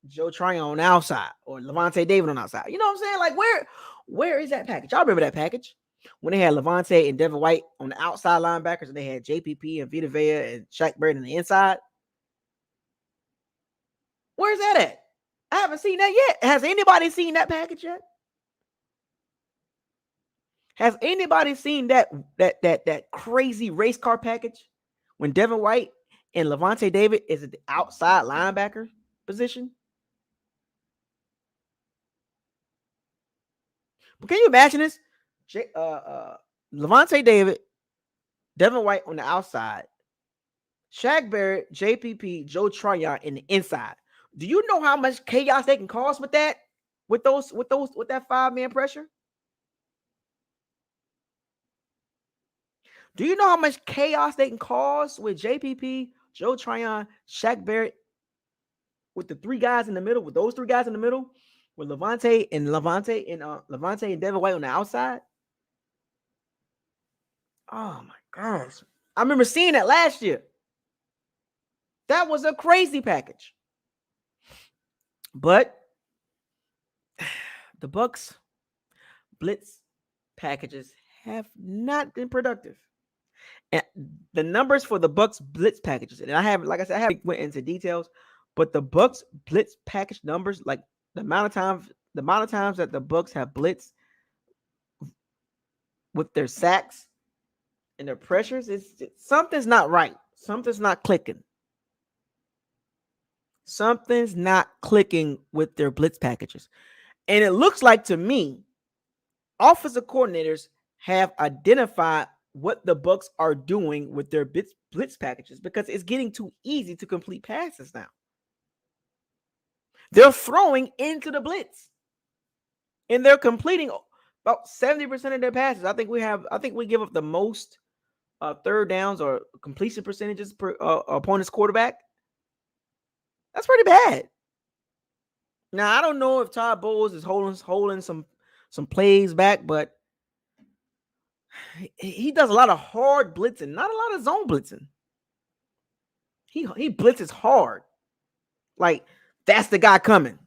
Joe Tryon on the outside, or Levante David on the outside. You know what I'm saying? Like, where is that package? Y'all remember that package when they had Levante and Devin White on the outside linebackers, and they had JPP and Vita Vea and Shaq Barrett on the inside? Where's that at? I haven't seen that yet. Has anybody seen that package yet? Has anybody seen that crazy race car package when Devin White and Levante David is at the outside linebacker position? But can you imagine this? Levante David, Devin White on the outside, Shaq Barrett, JPP, Joe Tryon in the inside. Do you know how much chaos they can cause with that? With that 5-man pressure? Do you know how much chaos they can cause with JPP, Joe Tryon, Shaq Barrett, with the three guys in the middle, with those three guys in the middle, with Levante and Devin White on the outside? Oh my gosh. I remember seeing that last year. That was a crazy package. But the Bucs blitz packages have not been productive. And the numbers for the Bucs blitz packages, and I haven't went into details, but the Bucs blitz package numbers, like the amount of times that the Bucs have blitzed with their sacks and their pressures, something's not right. Something's not clicking. Something's not clicking with their blitz packages. And it looks like to me, offensive coordinators have identified what the Bucs are doing with their blitz packages, because it's getting too easy to complete passes now. They're throwing into the blitz, and they're completing about 70% of their passes. I think we give up the most third downs or completion percentages per opponent's quarterback. That's pretty bad. Now, I don't know if Todd Bowles is holding some plays back, but he does a lot of hard blitzing, not a lot of zone blitzing. He blitzes hard. Like, that's the guy coming.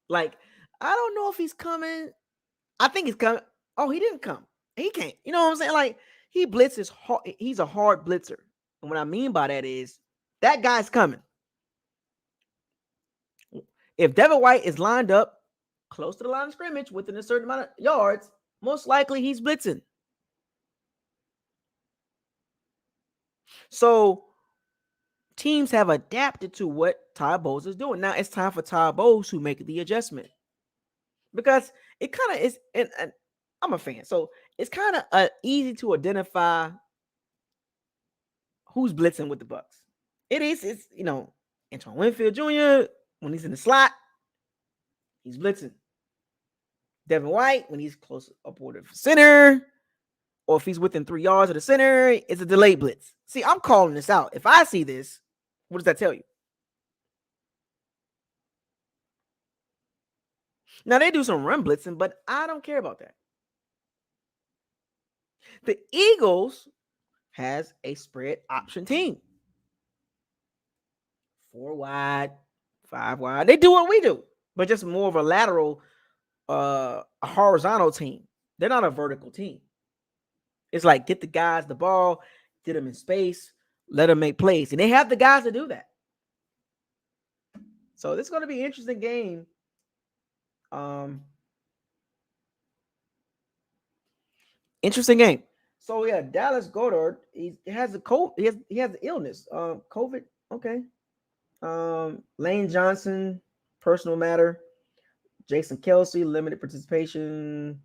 Like, I don't know if he's coming. I think he's coming. Oh, he didn't come. He can't. You know what I'm saying? Like, he blitzes hard. He's a hard blitzer. And what I mean by that is that guy's coming. If Devin White is lined up close to the line of scrimmage within a certain amount of yards, most likely he's blitzing. So teams have adapted to what Todd Bowles is doing. Now it's time for Todd Bowles to make the adjustment, because it kind of is. And I'm a fan, so it's kind of easy to identify who's blitzing with the Bucs. It is. It's Antoine Winfield Jr. when he's in the slot, he's blitzing. Devin White when he's close upward of center, or if he's within 3 yards of the center, it's a delayed blitz. See, I'm calling this out. If I see this, what does that tell you? Now they do some run blitzing, but I don't care about that. The Eagles has a spread option team. 4 wide, 5 wide. They do what we do, but just more of a lateral, a horizontal team. They're not a vertical team. It's like get the guys the ball, get them in space, let them make plays. And they have the guys to do that. So this is going to be an interesting game. Interesting game. So yeah, Dallas Goedert, he has a cold, he has the illness. COVID. Okay. Lane Johnson, personal matter. Jason Kelsey, limited participation.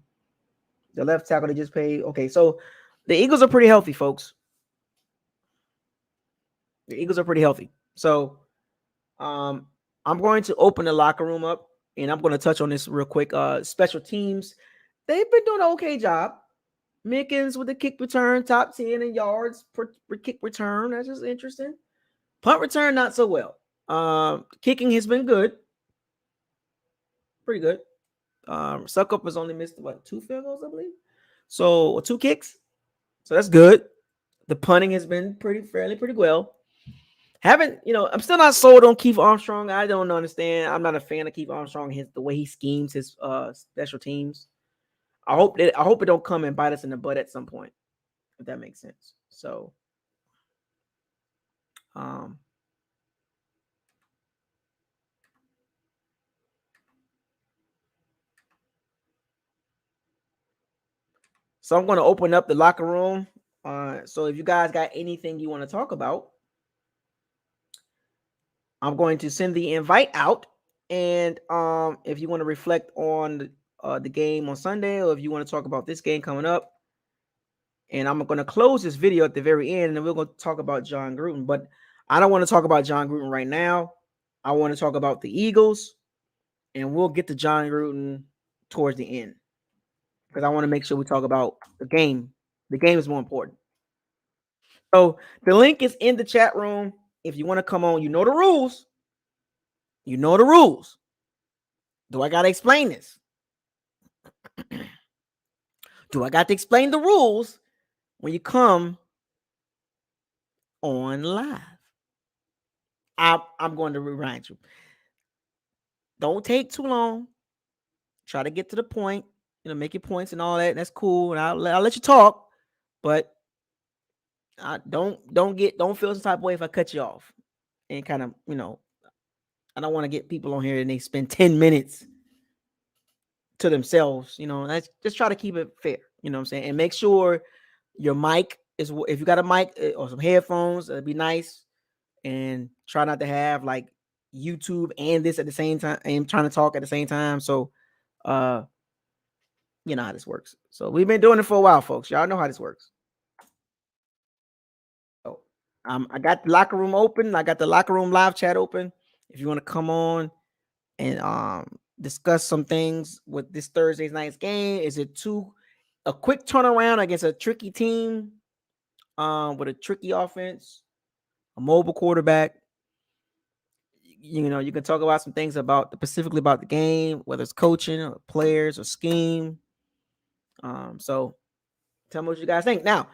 The left tackle they just paid. Okay, so the Eagles are pretty healthy, folks. The Eagles are pretty healthy. So I'm going to open the locker room up, and I'm going to touch on this real quick. Special teams, they've been doing an okay job. Mickens with the kick return, top 10 in yards per kick return. That's just interesting. Punt return, not so well. Kicking has been good. Pretty good. Suckup has only missed 2 field goals, I believe. So 2 kicks. So that's good. The punting has been pretty well. I'm still not sold on Keith Armstrong. I don't understand. I'm not a fan of Keith Armstrong. The way he schemes his special teams. I hope it don't come and bite us in the butt at some point, if that makes sense. So, so I'm going to open up the locker room. So if you guys got anything you want to talk about, I'm going to send the invite out. And if you want to reflect on the game on Sunday, or if you want to talk about this game coming up, and I'm going to close this video at the very end, and then we're going to talk about Jon Gruden. But I don't want to talk about Jon Gruden right now. I want to talk about the Eagles, and we'll get to Jon Gruden towards the end, because I want to make sure we talk about the game. The game is more important. So the link is in the chat room. If you want to come on, you know the rules. You know the rules. Do I got to explain this? Do I got to explain the rules when you come on live? I'm going to remind you. Don't take too long. Try to get to the point. Make your points and all that. That's cool. And I'll let you talk, but don't feel some type of way if I cut you off. And kind of, I don't want to get people on here and they spend 10 minutes to themselves. Let's just try to keep it fair. You know what I'm saying? And make sure your mic is, if you got a mic or some headphones, it'd be nice. And try not to have like YouTube and this at the same time, and trying to talk at the same time. So, you know how this works. So we've been doing it for a while, folks. Y'all know how this works. So, I got the locker room open. I got the locker room live chat open. If you want to come on and discuss some things with this Thursday night's game, is it a quick turnaround against a tricky team, with a tricky offense, a mobile quarterback? You can talk about some things specifically about the game, whether it's coaching or players or scheme. So tell me what you guys think. Now,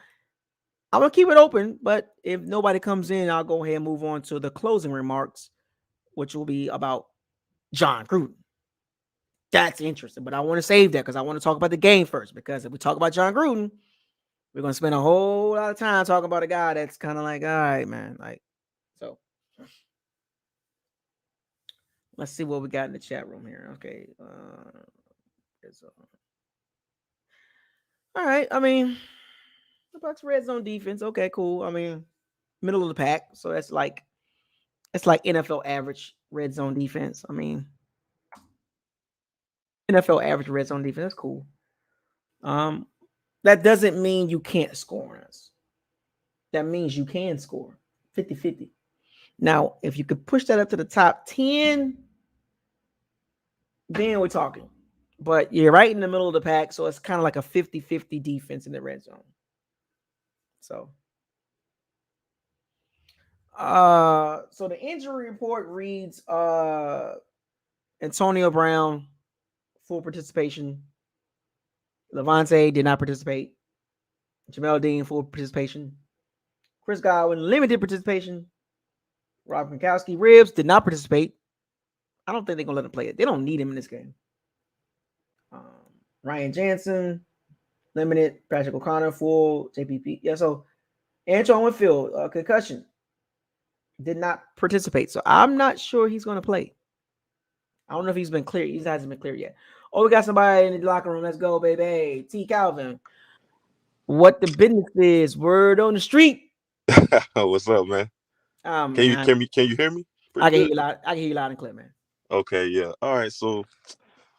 I'm gonna keep it open, but if nobody comes in, I'll go ahead and move on to the closing remarks, which will be about Jon Gruden. That's interesting, but I want to save that because I want to talk about the game first. Because if we talk about Jon Gruden, we're gonna spend a whole lot of time talking about a guy that's kind of like, all right, man, like, so. Let's see what we got in the chat room here. Okay. All right. I mean, the Bucs red zone defense. Okay, cool. I mean, middle of the pack. So that's like it's like NFL average red zone defense. I mean, NFL average red zone defense. That's cool. Um, that doesn't mean you can't score on us. That means you can score 50-50. Now, if you could push that up to the top 10, then we're talking. But you're right in the middle of the pack, so it's kind of like a 50-50 defense in the red zone. So so the injury report reads Antonio Brown, full participation. Levante did not participate. Jamel Dean, full participation. Chris Godwin, limited participation. Rob Gronkowski, ribs, did not participate. I don't think they're going to let him play it. They don't need him in this game. Um, Ryan Jansen, limited. Patrick O'Connor, full. JPP. Yeah, so Antoine Winfield, concussion, did not participate. So I'm not sure he's going to play. I don't know if he's been cleared. He hasn't been cleared yet. Oh, we got somebody in the locker room. Let's go, baby. T. Calvin. What the business is. Word on the street. What's up, man? Oh, Can you man. can you can you hear me? I Pretty can hear good. you loud. I can hear you loud and clear, man. Okay, yeah. All right. So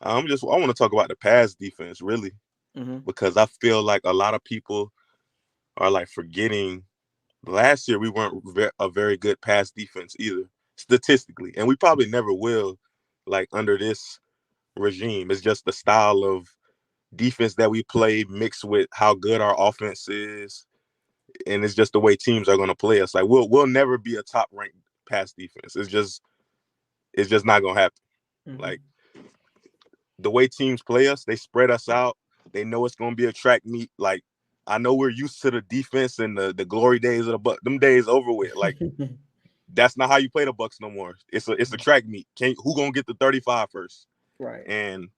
I want to talk about the pass defense really Mm-hmm. because I feel like a lot of people are like forgetting last year we weren't a very good pass defense either statistically, and we probably never will like under this regime. It's just the style of defense that we play mixed with how good our offense is, and it's just the way teams are going to play us. Like we'll never be a top ranked pass defense. It's just not going to happen. Mm-hmm. Like the way teams play us, they spread us out. They know it's going to be a track meet. Like I know we're used to the defense and the glory days of the Bucs. Them days over with. Like that's not how you play the Bucs no more. It's a track meet. Who gonna get the 35 first? Right. And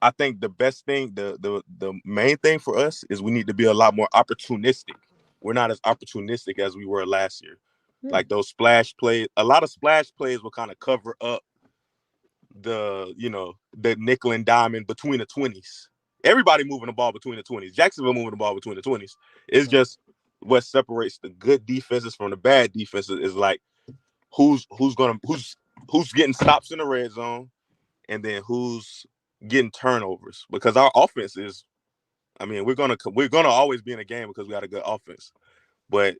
I think the best thing, the main thing for us is we need to be a lot more opportunistic. We're not as opportunistic as we were last year. Yeah. Like those splash plays, a lot of splash plays will kind of cover up the nickel and diamond between the 20s. Everybody moving the ball between the 20s. Jacksonville moving the ball between the 20s. It's just what separates the good defenses from the bad defenses is like who's getting stops in the red zone and then who's getting turnovers, because our offense is, I mean, we're gonna always be in a game because we got a good offense, but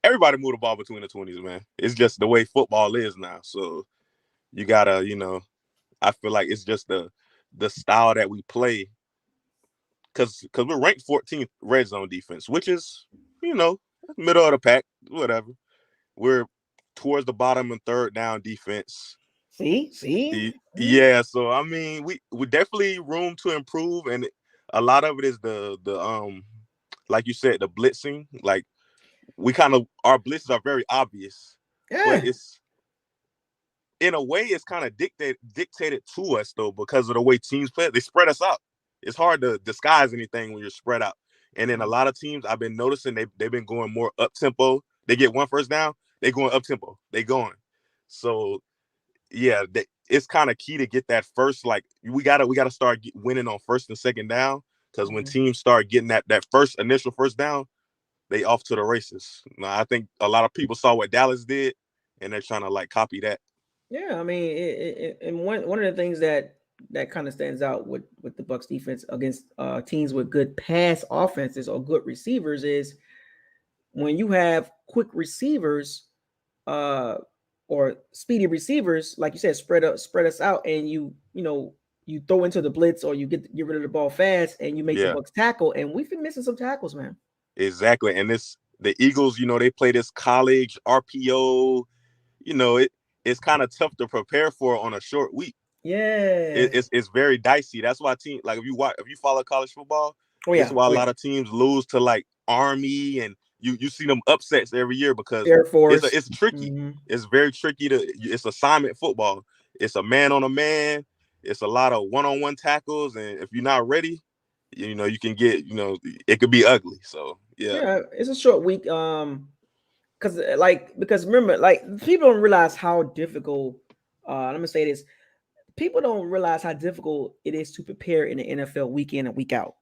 everybody move the ball between the 20s, man. It's just the way football is now. So you gotta, I feel like it's just the style that we play, because we're ranked 14th red zone defense, which is, middle of the pack, whatever. We're towards the bottom and third down defense. See. Yeah, so I mean, we definitely room to improve, and a lot of it is the like you said, the blitzing. Like our blitzes are very obvious, but Yeah. it's in a way it's kind of dictated to us though, because of the way teams play. They spread us out. It's hard to disguise anything when you're spread out. And then a lot of teams I've been noticing they've been going more up tempo. They get one first down, they going up tempo. They going. So yeah, it's kind of key to get that first. Like we gotta start winning on first and second down, because when Mhm. teams start getting that first initial first down, they off to the races. Now, I think a lot of people saw what Dallas did, and they're trying to like copy that. Yeah, I mean, and one of the things that kind of stands out with the Bucks defense against teams with good pass offenses or good receivers is when you have quick receivers, uh, or speedy receivers, like you said, spread us out, and you throw into the blitz or you get rid of the ball fast, and you make the Yeah, Bucks tackle, and we've been missing some tackles, man. exactly. And the Eagles, they play this college RPO. It's kind of tough to prepare for on a short week. Yeah. It's very dicey. That's why team like if you follow college football, Oh this is yeah. why a Oh lot yeah. of teams lose to like Army, and you see them upsets every year because Air Force. it's tricky. Hmm. It's very tricky it's assignment football. It's a man on a man. It's a lot of one-on-one tackles, and if you're not ready, you can get it could be ugly. So yeah, Yeah, it's a short week. Because remember, like people don't realize how difficult. Let me say this: people don't realize how difficult it is to prepare in the NFL week in and week out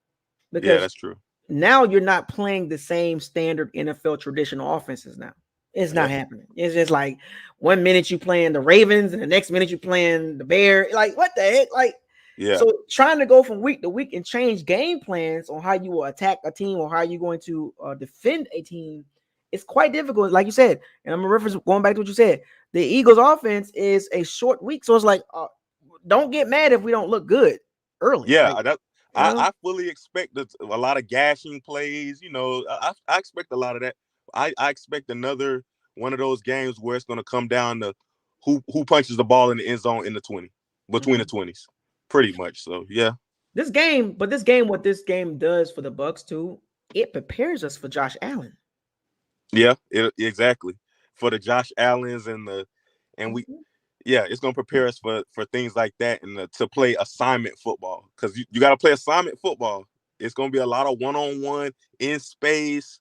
Yeah, because that's true. now you're not playing the same standard NFL traditional offenses now. It's not Yep. happening. It's just like 1 minute you playing the Ravens and the next minute you playing the Bears. Like what the heck? Like Yeah. so trying to go from week to week and change game plans on how you will attack a team or how you're going to defend a team is quite difficult. Like you said, and I'm gonna reference going back to what you said. The Eagles offense is a short week, so it's like don't get mad if we don't look good early. Yeah, Like you know, I fully expect a lot of gashing plays. You know, I expect a lot of that. I expect another one of those games where it's going to come down to who punches the ball in the end zone in the 20 between the mhm. 20s, pretty much. So yeah, What this game does for the Bucks too, it prepares us for Josh Allen. yeah, exactly for the Josh Allen's and we Mhm. yeah, it's gonna prepare us for things like that and to play assignment football because you got to play assignment football. It's gonna be a lot of 1-on-1 in space.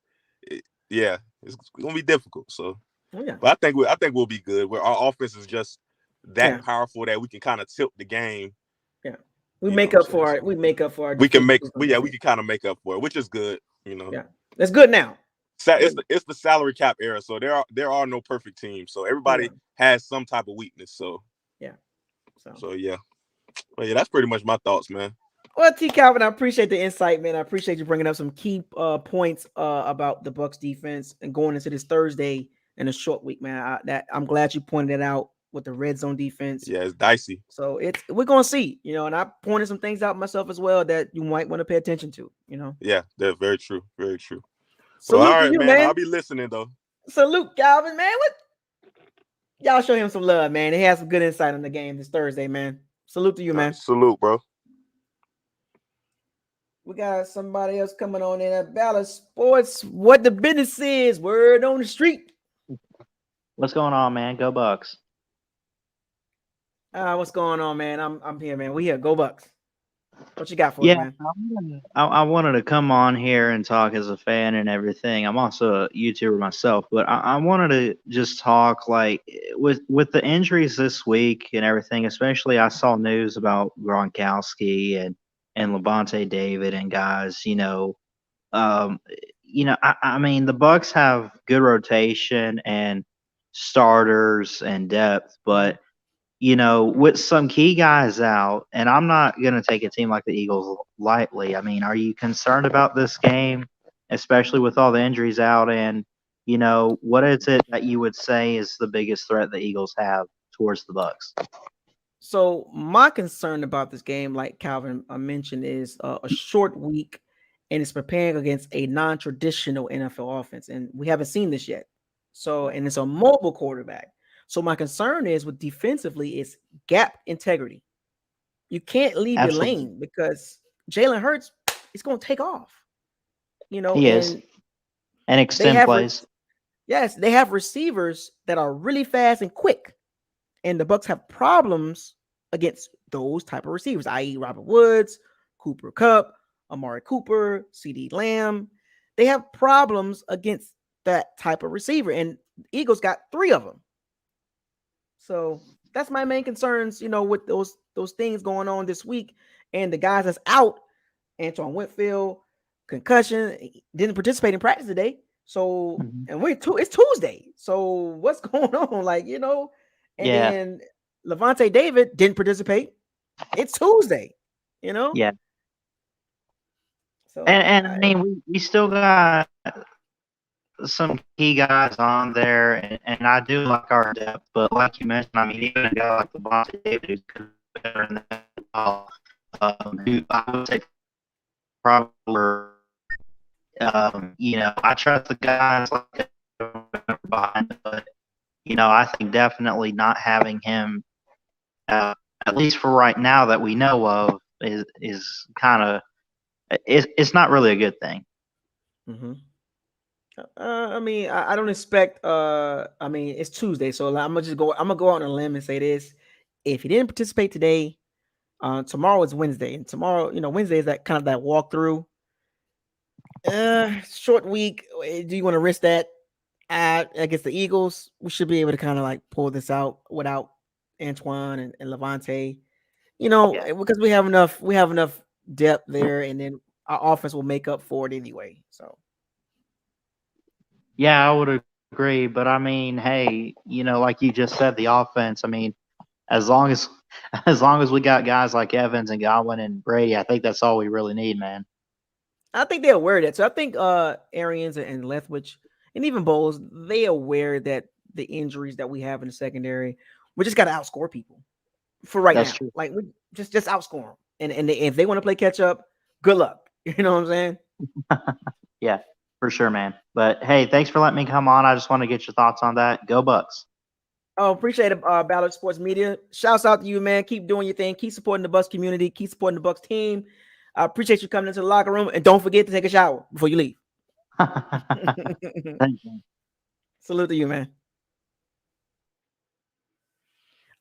Yeah, it's gonna be difficult. So, Oh yeah, but I think we'll be good. Where our offense is just that yeah, powerful that we can kind of tilt the game. yeah. You know what I'm saying? So We make up for our we can make deficiencies on we defense. can kind of make up for it, which is good. You know, Yeah, that's good now. It's the salary cap era, so there are no perfect teams. So Yeah, everybody has some type of weakness. So yeah. So so yeah. But yeah, that's pretty much my thoughts, man. well, T. Calvin, I appreciate the insight, man. I appreciate you bringing up some key points about the Bucks defense and going into this Thursday in a short week, man. I'm glad you pointed it out with the red zone defense. Yeah, it's dicey. So it's we're gonna see, and I pointed some things out myself as well that you might want to pay attention to. Yeah, that's very true. Very true. Well, Salute all to right, you, man. man. I'll be listening though. Salute, Calvin, man. What y'all show him some love, man. He has some good insight on the game this Thursday, man. Salute to you, All right, man. salute, bro. We got somebody else coming on in at Dallas Sports. What the business is, word on the street. What's going on, man? Go Bucks. What's going on, man? I'm here, man. We here. Go Bucks. What you got for us, Yeah, man? I wanted to come on here and talk as a fan and everything. I'm also a YouTuber myself, but I wanted to just talk like with the injuries this week and everything. Especially, I saw news about Gronkowski and Levante David and guys. Um, I mean, the Bucks have good rotation and starters and depth, but with some key guys out, and I'm not going to take a team like the Eagles lightly. I mean, are you concerned about this game, especially with all the injuries out? And, what is it that you would say is the biggest threat the Eagles have towards the Bucks? So my concern about this game, like Calvin mentioned, is a short week, and it's preparing against a non-traditional NFL offense, and we haven't seen this yet. So, and it's a mobile quarterback. So my concern is with defensively is gap integrity. You can't leave your Absolutely. lane because Jalen Hurts is going to take off. He is. And And they extend have plays. yes, they have receivers that are really fast and quick, and the Bucks have problems against those type of receivers, i.e., Robert Woods, Cooper Kupp, Amari Cooper, CD Lamb. They have problems against that type of receiver, and Eagles got three of them. So that's my main concerns, with those things going on this week, and the guys that's out, Antoine Whitfield, concussion, didn't participate in practice today. So, Mhm. and it's Tuesday. So what's going on? And Yeah. then Levante David didn't participate. It's Tuesday, you know. Yeah. So And I mean, we still got some key guys on there, and I do like our depth, but like you mentioned, I mean, even a guy like the Devontae David who's better than that, who I would say probably, I trust the guys like behind, but I think definitely not having him, at least for right now that we know of, is kind of it's not really a good thing. mm-hmm. I mean, I don't expect. I mean, it's Tuesday, so I'm gonna just go. I'm gonna go out on a limb and say this: if he didn't participate today, tomorrow is Wednesday, and tomorrow, Wednesday is that kind of that walkthrough. Short week. Do you want to risk that? Against the Eagles, we should be able to kind of like pull this out without Antoine and Levante. Yeah. Because we have enough depth there, and then our offense will make up for it anyway. So Yeah, I would agree, but I mean, hey, like you just said, the offense. I mean, as long as as long as we got guys like Evans and Godwin and Brady, I think that's all we really need, man. I think they're aware of that. So I think Arians and Lethwich and even Bowles, they aware that the injuries that we have in the secondary, we just got to outscore people for right That's now. true. Like we just outscore them, if they want to play catch up, good luck. You know what I'm saying? Yeah, for sure, man. But hey, thanks for letting me come on. I just want to get your thoughts on that. Go Bucks. Oh, appreciate it, Ballard Sports Media. Shouts out to you, man. Keep doing your thing. Keep supporting the Bucks community. Keep supporting the Bucks team. I appreciate you coming into the locker room, and don't forget to take a shower before you leave. Thank you. Salute to you, man.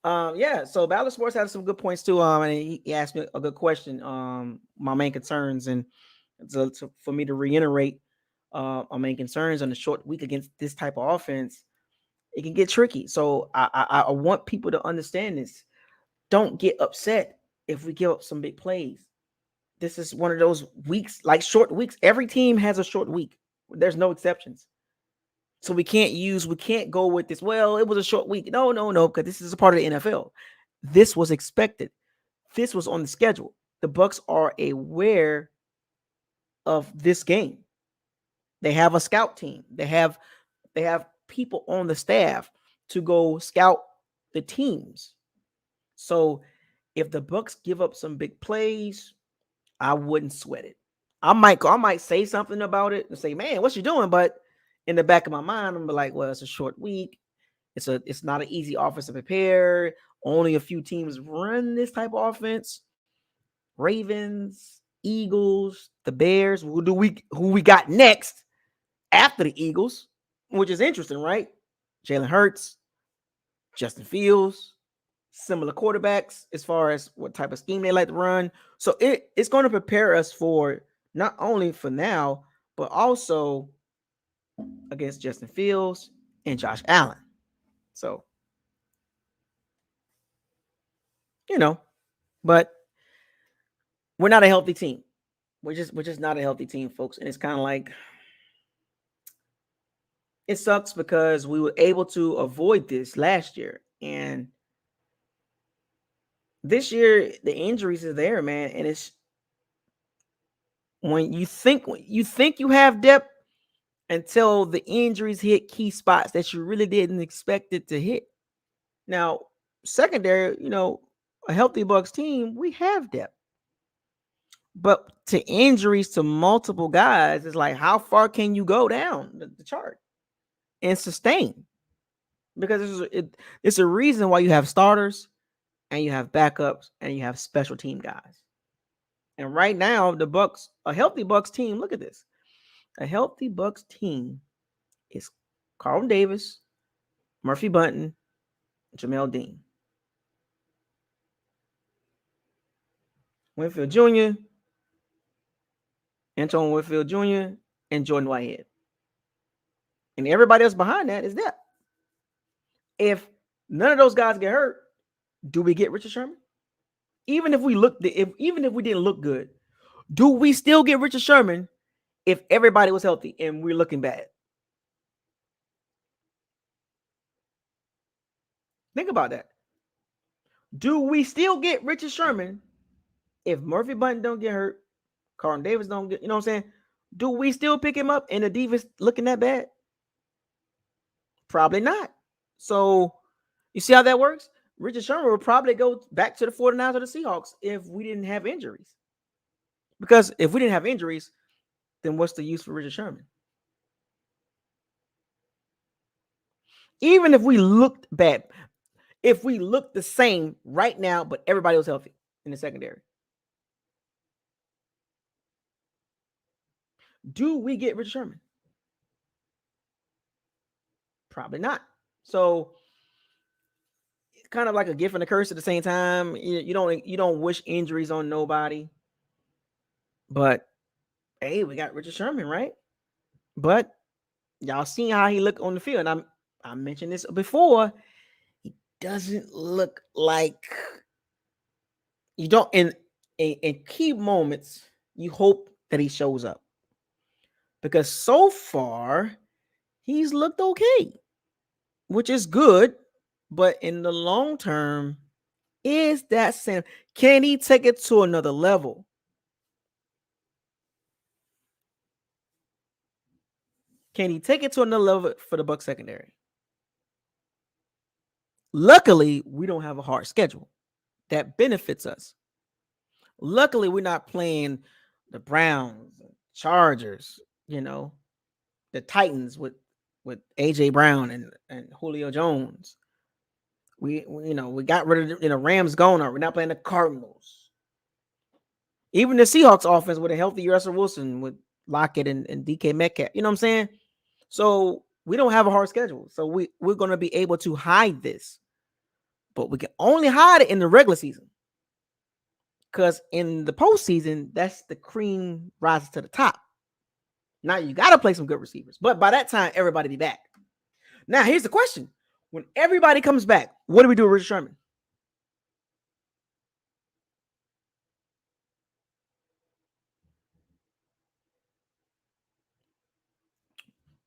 Yeah. So Ballard Sports had some good points too. And he asked me a good question. My main concerns, and for me to reiterate, our main concerns on the short week against this type of offense, it can get tricky. So I want people to understand this. Don't get upset if we give up some big plays. This is one of those weeks, like short weeks. Every team has a short week. There's no exceptions. So we can't go with this. Well, it was a short week. No, no, no, because this is a part of the NFL. This was expected. This was on the schedule. The Bucks are aware of this game. They have a scout team. They have people on the staff to go scout the teams. So if the Bucks give up some big plays, I wouldn't sweat it. I might say something about it and say, "Man, what you doing?" But in the back of my mind, I'm like, "Well, it's a short week. It's not an easy offense to prepare. Only a few teams run this type of offense. Ravens, Eagles, the Bears. Who we got next after the Eagles, which is interesting, right? Jalen Hurts, Justin Fields, similar quarterbacks as far as what type of scheme they like to run. So it's going to prepare us for not only for now, but also against Justin Fields and Josh Allen. So, you know, but we're not a healthy team. We're just not a healthy team, folks. And it's kind of like it sucks because we were able to avoid this last year. And this year the injuries are there, man. And it's when you think you have depth until the injuries hit key spots that you really didn't expect it to hit. Now, secondary, a healthy Bucks team, we have depth. But to injuries to multiple guys, it's like how far can you go down the chart and sustain? Because it's a reason why you have starters and you have backups and you have special team guys. And right now, the Bucks, a healthy Bucks team, look at this. A healthy Bucks team is Carlton Davis, Murphy Bunton, Jamel Dean, Winfield Jr., Antoine Winfield Jr., and Jordan Whitehead. And everybody else behind that is that. If none of those guys get hurt, do we get Richard Sherman? Even if we didn't look good, do we still get Richard Sherman if everybody was healthy and we're looking bad? Think about that. Do we still get Richard Sherman if Murphy Bunton don't get hurt, Carlton Davis don't get, you know what I'm saying? Do we still pick him up and the defense looking that bad? Probably not. So you see how that works? Richard Sherman would probably go back to the 49ers or the Seahawks if we didn't have injuries. Because if we didn't have injuries, then what's the use for Richard Sherman? Even if we looked bad, if we looked the same right now, but everybody was healthy in the secondary, do we get Richard Sherman? Probably not. So it's kind of like a gift and a curse at the same time. You don't wish injuries on nobody, but hey, we got Richard Sherman, right? But y'all seen how he looked on the field. And I mentioned this before. doesn't look like you don't in key moments. You hope that he shows up because so far he's looked okay, which is good. But in the long term, is that Sam? Can he take it to another level? Can he take it to another level for the Bucs secondary? Luckily, we don't have a hard schedule that benefits us. Luckily, we're not playing the Browns, Chargers, the Titans with AJ Brown and Julio Jones. We got rid of the Rams gone. We're not playing the Cardinals. Even the Seahawks offense with a healthy Russell Wilson with Lockett and DK Metcalf. You know what I'm saying? So we don't have a hard schedule. So we're going to be able to hide this. But we can only hide it in the regular season. Because in the postseason, that's the cream rises to the top. Now you got to play some good receivers. But by that time, everybody be back. Now, here's the question. When everybody comes back, what do we do with Richard Sherman?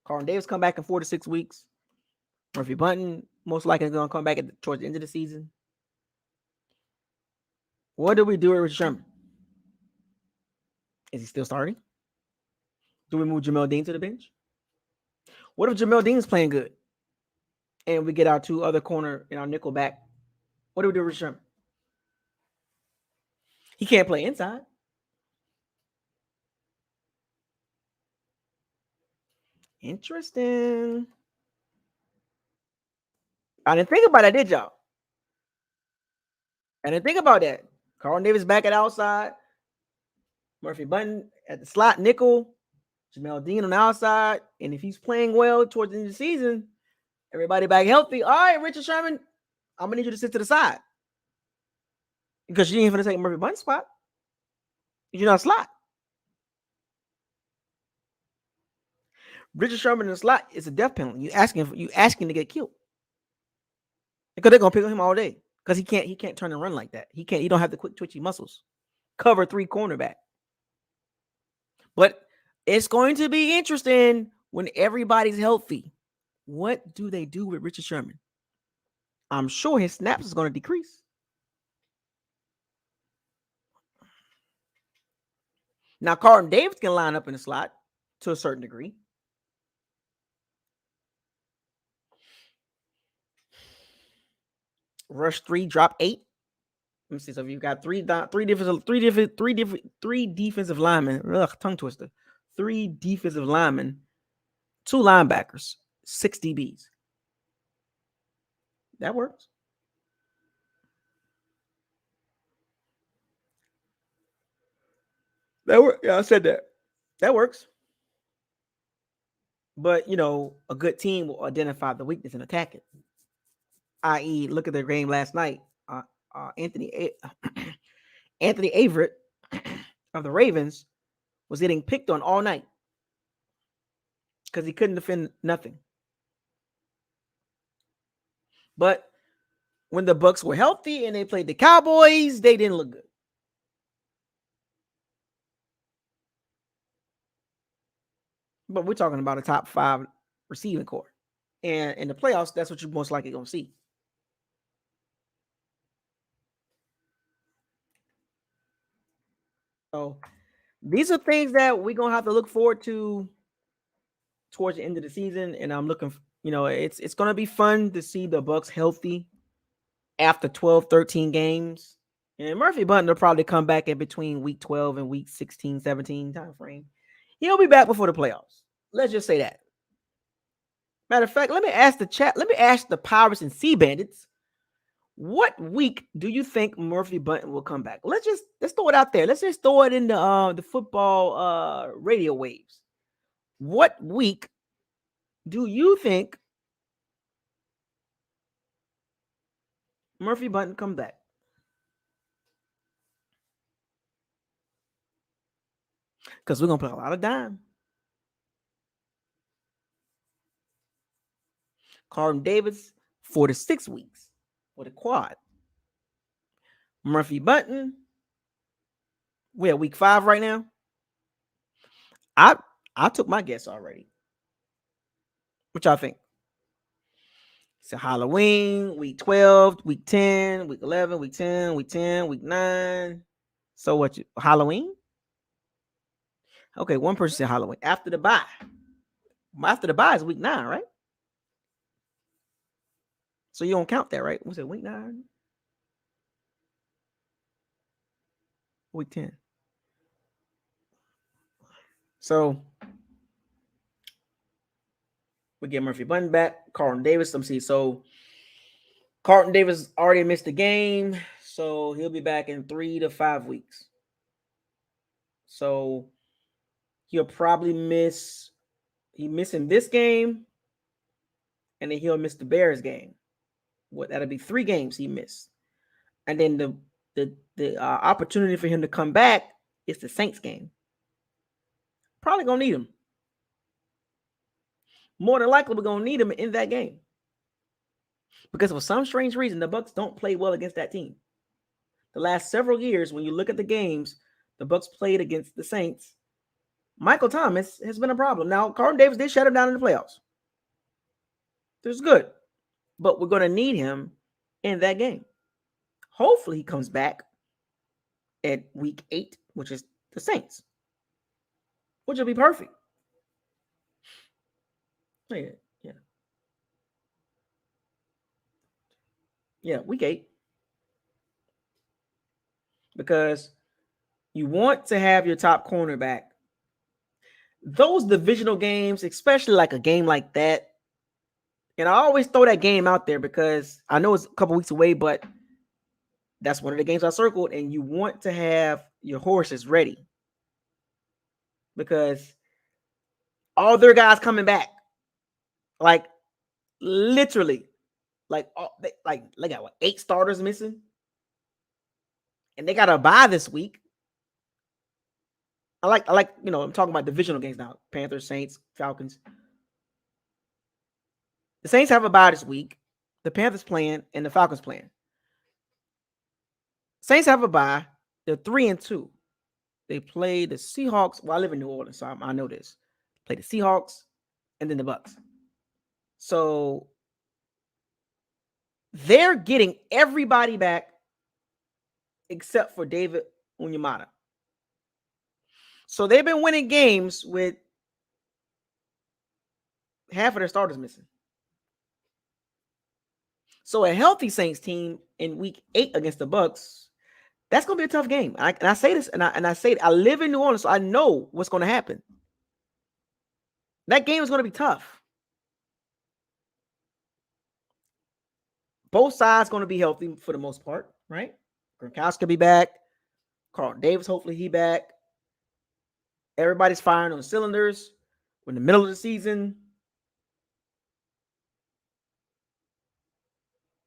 Carlton Davis come back in 4 to 6 weeks. Murphy Bunting most likely going to come back towards the end of the season. What do we do with Richard Sherman? Is he still starting? Do we move Jamel Dean to the bench? What if Jamel Dean is playing good and we get our two other corner and our nickel back? What do we do with Richard Sherman? He can't play inside. Interesting. I didn't think about that, did y'all? I didn't think about that. Carlton Davis back at outside. Murphy Bunting at the slot nickel. Jamel Dean on the outside. And if he's playing well towards the end of the season, everybody back healthy. All right, Richard Sherman, I'm going to need you to sit to the side. Because you ain't going to take Murphy Bunting's spot. You're not a slot. Richard Sherman in the slot is a death penalty. You asking to get killed. Because they're going to pick on him all day. Because he can't turn and run like that. He don't have the quick twitchy muscles. Cover 3 cornerback. But it's going to be interesting when everybody's healthy. What do they do with Richard Sherman? I'm sure his snaps is going to decrease. Now, Carlton Davis can line up in the slot to a certain degree. Rush 3, drop 8. Let me see. So if you've got three defensive linemen, tongue twister. 3 defensive linemen, 2 linebackers, 6 DBs. That works. Yeah, I said that. That works. But a good team will identify the weakness and attack it. I.e., look at their game last night. Anthony Averett of the Ravens was getting picked on all night because he couldn't defend nothing. But when the Bucs were healthy and they played the Cowboys, they didn't look good. But we're talking about a top 5 receiving core. And in the playoffs, that's what you're most likely going to see. So these are things that we're going to have to look forward to towards the end of the season. And I'm looking, it's going to be fun to see the Bucs healthy after 12, 13 games. And Murphy Bunting will probably come back in between week 12 and week 16, 17 time frame. He'll be back before the playoffs. Let's just say that. Matter of fact, let me ask the chat. Let me ask the Pirates and Sea Bandits. What week do you think Murphy Bunting will come back? Let's throw it out there. Let's just throw it in the football radio waves. What week do you think Murphy Bunting come back? Because we're gonna play a lot of dime. Carlton Davis, 4 to 6 weeks. with a quad. Murphy Bunting. We're at week 5 right now. I took my guess already. What y'all think? So Halloween, week 12, week 10, week 11, week 10, week 10, week 9. So what? Halloween? Okay, one person said Halloween. After the bye. After the bye is week 9, right? So you don't count that, right? Was it week 9? Week 10. So we get Murphy Bunting back. Carlton Davis. Let me see. So Carlton Davis already missed the game. So he'll be back in 3 to 5 weeks. So he'll probably miss. He missing this game. And then he'll miss the Bears game. That'll be 3 games he missed. And then the opportunity for him to come back is the Saints game. Probably gonna need him. More than likely, we're gonna need him in that game. Because for some strange reason, the Bucs don't play well against that team. The last several years, when you look at the games the Bucs played against the Saints, Michael Thomas has been a problem. Now, Carlton Davis did shut him down in the playoffs. This is good. But we're going to need him in that game. Hopefully, he comes back at week 8, which is the Saints, which will be perfect. Yeah. Yeah, week 8. Because you want to have your top cornerback. Those divisional games, especially like a game like that, and I always throw that game out there because I know it's a couple weeks away, but that's one of the games I circled, and you want to have your horses ready because all their guys coming back, like literally, they got 8 starters missing, and they got to bye this week. I like, I'm talking about divisional games now. Panthers, Saints, Falcons. The Saints have a bye this week. The Panthers playing and the Falcons playing. Saints have a bye. They're 3-2. They play the Seahawks. Well, I live in New Orleans, so I know this. Play the Seahawks and then the Bucs. So they're getting everybody back except for David Onyemata. So they've been winning games with half of their starters missing. So a healthy Saints team in week 8 against the Bucs, that's going to be a tough game. I say this, and I say it. I live in New Orleans, so I know what's going to happen. That game is going to be tough. Both sides going to be healthy for the most part, right? Gronkowski be back. Carlton Davis, hopefully he back. Everybody's firing on cylinders. We're in the middle of the season.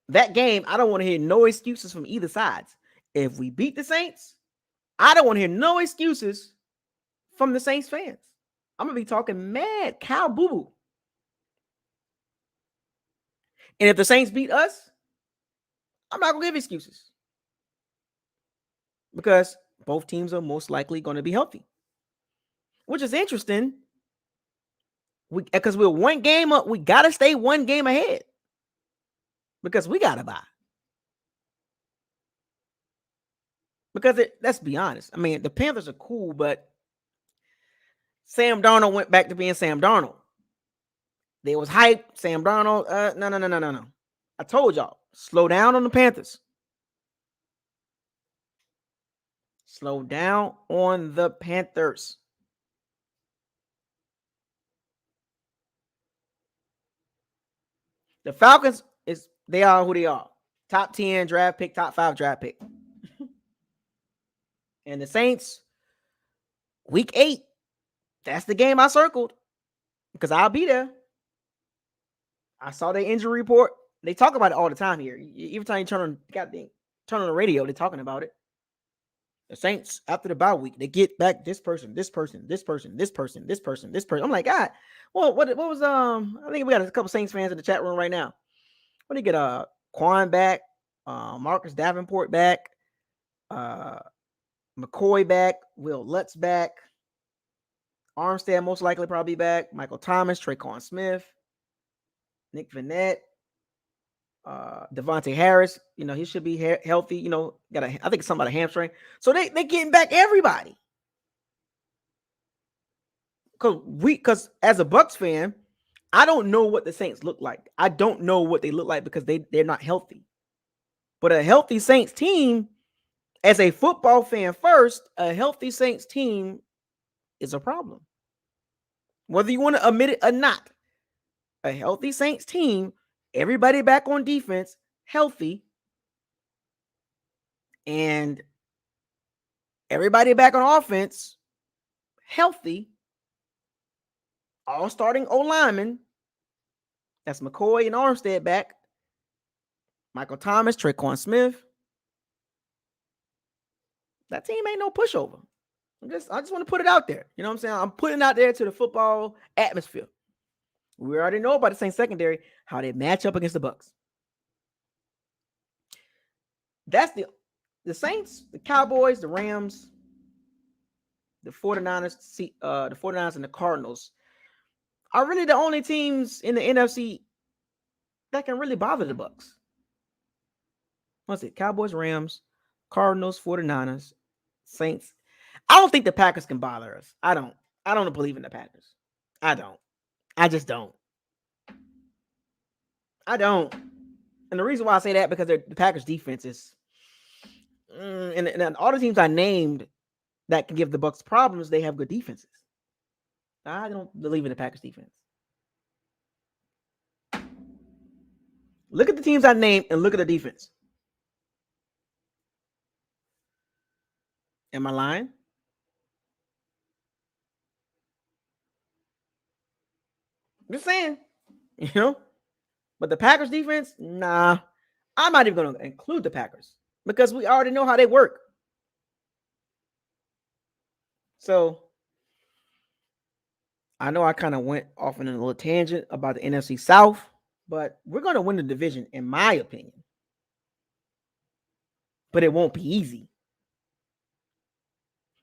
That game, I don't want to hear no excuses from either sides. If we beat the Saints, I don't want to hear no excuses from the Saints fans. I'm going to be talking mad cow boo-boo. And if the Saints beat us, I'm not going to give excuses. Because both teams are most likely going to be healthy. Which is interesting. Because we're one game up. We got to stay one game ahead. Because we got to buy. Because let's be honest. I mean, the Panthers are cool, but Sam Darnold went back to being Sam Darnold. There was hype. Sam Darnold. No. I told y'all. Slow down on the Panthers. Slow down on the Panthers. The Falcons, they are who they are. Top 10 draft pick, top 5 draft pick. And the Saints, week 8, that's the game I circled because I'll be there. I saw their injury report. They talk about it all the time here. Every time you turn on the radio, they're talking about it. The Saints, after the bye week, they get back this person. I'm like, God, well, what was, I think we got a couple Saints fans in the chat room right now. What do you get, Quan back? Marcus Davenport back. McCoy back. Will Lutz back. Armstead most likely probably back. Michael Thomas, Traquan Smith, Nick Vannett, Devontae Harris. He should be healthy. I think it's something about a hamstring. So they getting back everybody. Because as a Bucs fan, I don't know what the Saints look like. I don't know what they look like because they're not healthy. But a healthy Saints team, as a football fan first, a healthy Saints team is a problem. Whether you want to admit it or not, a healthy Saints team, everybody back on defense, healthy, and everybody back on offense, healthy, all starting O-linemen. That's McCoy and Armstead back. Michael Thomas, Traquan Smith. That team ain't no pushover. I just want to put it out there. You know what I'm saying? I'm putting it out there to the football atmosphere. We already know about the Saints secondary, how they match up against the Bucs. That's the Saints, the Cowboys, the Rams, the 49ers, the 49ers and the Cardinals are really the only teams in the NFC that can really bother the Bucs. What's it? Cowboys, Rams, Cardinals, 49ers, Saints. I don't think the Packers can bother us. I don't believe in the Packers. I don't. I just don't. I don't. And the reason why I say that because the Packers defense is and all the teams I named that can give the Bucs problems, they have good defenses. I don't believe in the Packers defense. Look at the teams I named and look at the defense. Am I lying? Just saying, But the Packers defense, nah. I'm not even going to include the Packers because we already know how they work. So I know I kind of went off in a little tangent about the NFC South, but we're going to win the division, in my opinion. But it won't be easy.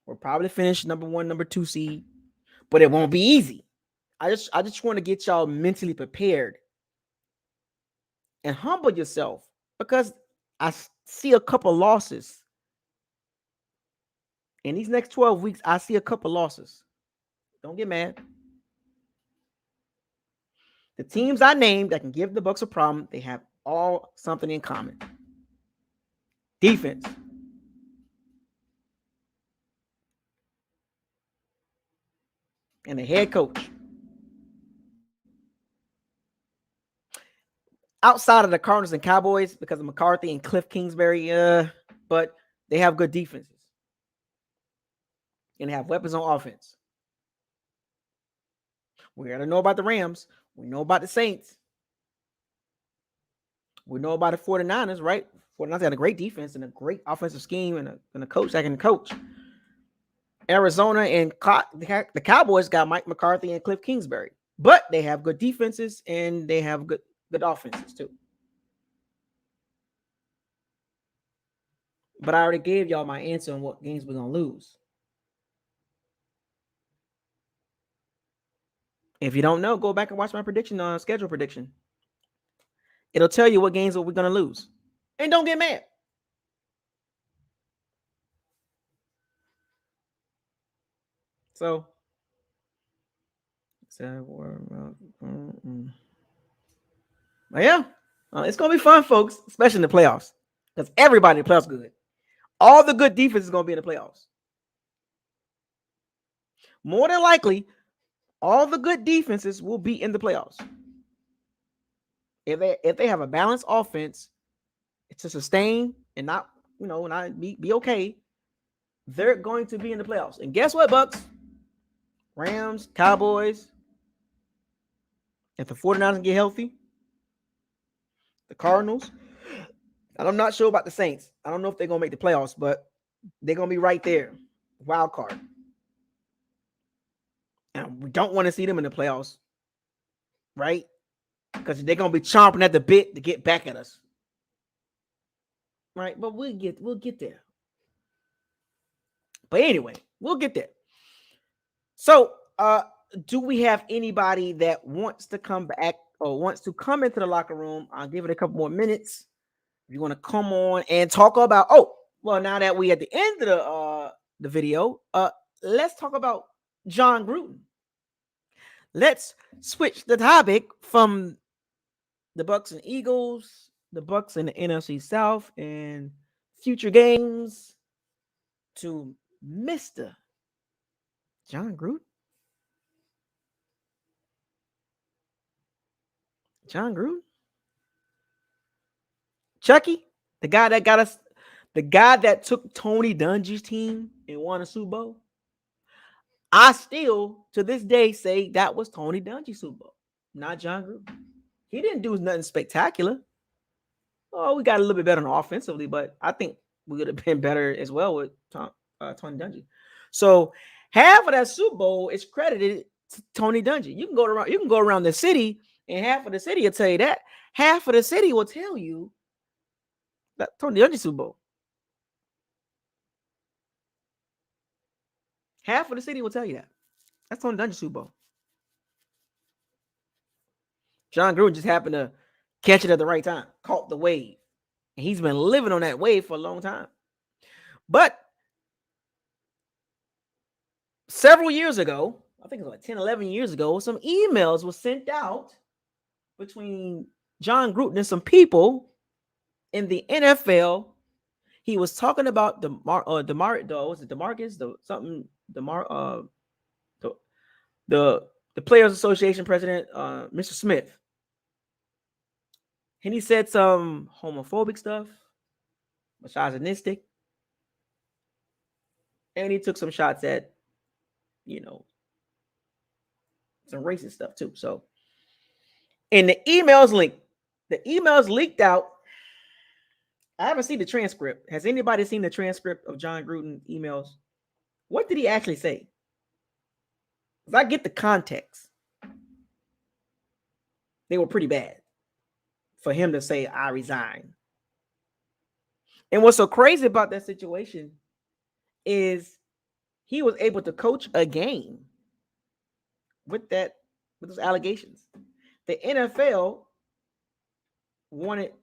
We'll probably finish number 1, number 2 seed, but it won't be easy. I just want to get y'all mentally prepared and humble yourself because I see a couple losses. In these next 12 weeks, I see a couple losses. Don't get mad. The teams I named that can give the Bucs a problem, they have all something in common. Defense. And the head coach. Outside of the Cardinals and Cowboys, because of McCarthy and Cliff Kingsbury, but they have good defenses. And they have weapons on offense. We got to know about the Rams. We know about the Saints. We know about the 49ers, right? 49ers got a great defense and a great offensive scheme and a coach that can coach. Arizona and the Cowboys got Mike McCarthy and Cliff Kingsbury. But they have good defenses and they have good offenses too. But I already gave y'all my answer on what games we're going to lose. If you don't know, go back and watch my prediction on schedule prediction. It'll tell you what games we're going to lose. And don't get mad. So, yeah, it's going to be fun, folks, especially in the playoffs. Because everybody in the playoffs is good. All the good defense is going to be in the playoffs. More than likely, all the good defenses will be in the playoffs. If they have a balanced offense to sustain and not be okay, they're going to be in the playoffs. And guess what, Bucs? Rams, Cowboys. If the 49ers get healthy, the Cardinals. And I'm not sure about the Saints. I don't know if they're going to make the playoffs, but they're going to be right there. Wild card. And we don't want to see them in the playoffs, right? Because they're going to be chomping at the bit to get back at us. right? But we'll get there. But anyway, we'll get there. So, do we have anybody that wants to come back or wants to come into the locker room? I'll give it a couple more minutes. If you want to come on and talk about, oh, well, now that we at the end of the video, let's talk about John Gruden. Let's switch the topic from the Bucs and Eagles, the Bucs and the NFC South, and future games to Mr. John Gruden. John Gruden? Chucky, the guy that got us, the guy that took Tony Dungy's team and won a Super Bowl. I still, to this day, say that was Tony Dungy's Super Bowl, not John Gruden. He didn't do nothing spectacular. Oh, we got a little bit better offensively, but I think we would have been better as well with Tony Dungy. So half of that Super Bowl is credited to Tony Dungy. You can go around the city, and half of the city will tell you that. Half of the city will tell you that Tony Dungy Super Bowl. Half of the city will tell you that. That's Tony Dungy Super Bowl. John Gruden just happened to catch it at the right time, caught the wave. And he's been living on that wave for a long time. But several years ago, I think it was like 10, 11 years ago, some emails were sent out between John Gruden and some people in the NFL. He was talking about the Players Association president, Mr. Smith. And he said some homophobic stuff, misogynistic. And he took some shots at, some racist stuff too. So, and the emails leaked out. I haven't seen the transcript. Has anybody seen the transcript of John Gruden emails? What did he actually say? Because I get the context. They were pretty bad for him to say, I resign. And what's so crazy about that situation is he was able to coach a game with those allegations. The NFL wanted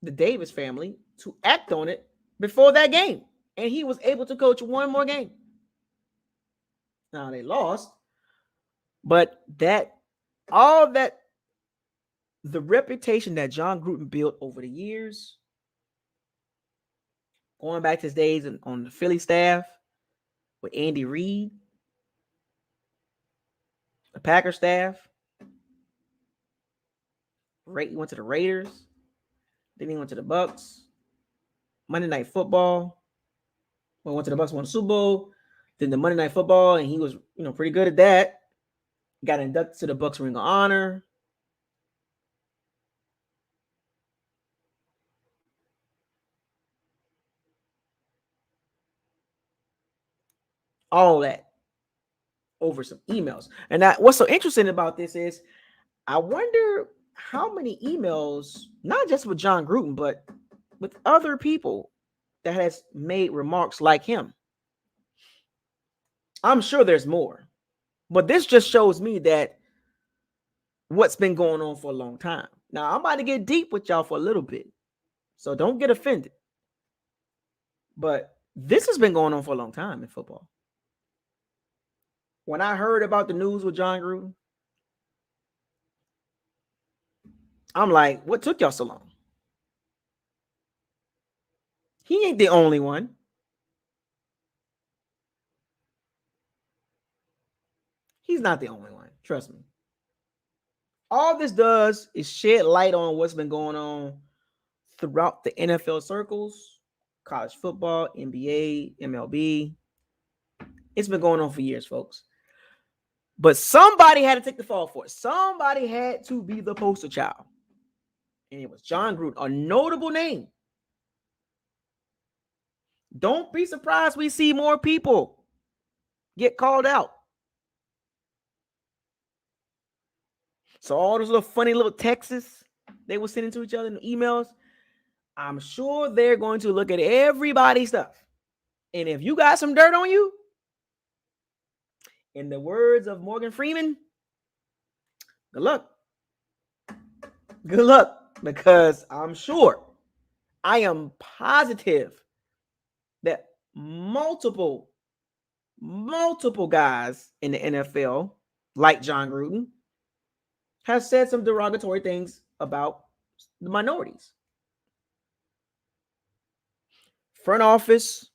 the Davis family to act on it before that game. And he was able to coach one more game. Now they lost, but the reputation that John Gruden built over the years, going back to his days on the Philly staff with Andy Reid, the Packers staff, he went to the Raiders, then he went to the Bucs, Monday Night Football. When he went to the Bucs, won the Super Bowl, then the Monday Night Football, and he was pretty good at that. Got inducted to the Bucs Ring of Honor. All that over some emails. And what's so interesting about this is I wonder how many emails, not just with John Gruden, but with other people that has made remarks like him. I'm sure there's more, but this just shows me that what's been going on for a long time. Now, I'm about to get deep with y'all for a little bit, so don't get offended. But this has been going on for a long time in football. When I heard about the news with John Gruden, I'm like, what took y'all so long? He ain't the only one. He's not the only one. Trust me. All this does is shed light on what's been going on throughout the NFL circles, college football, NBA, MLB. It's been going on for years, folks. But somebody had to take the fall for it. Somebody had to be the poster child. And it was John Gruden, a notable name. Don't be surprised we see more people get called out. So all those little funny little texts they were sending to each other in emails, I'm sure they're going to look at everybody's stuff. And if you got some dirt on you, in the words of Morgan Freeman, good luck. Good luck. Because I'm sure, I am positive that multiple guys in the NFL, like John Gruden, have said some derogatory things about the minorities. Front office,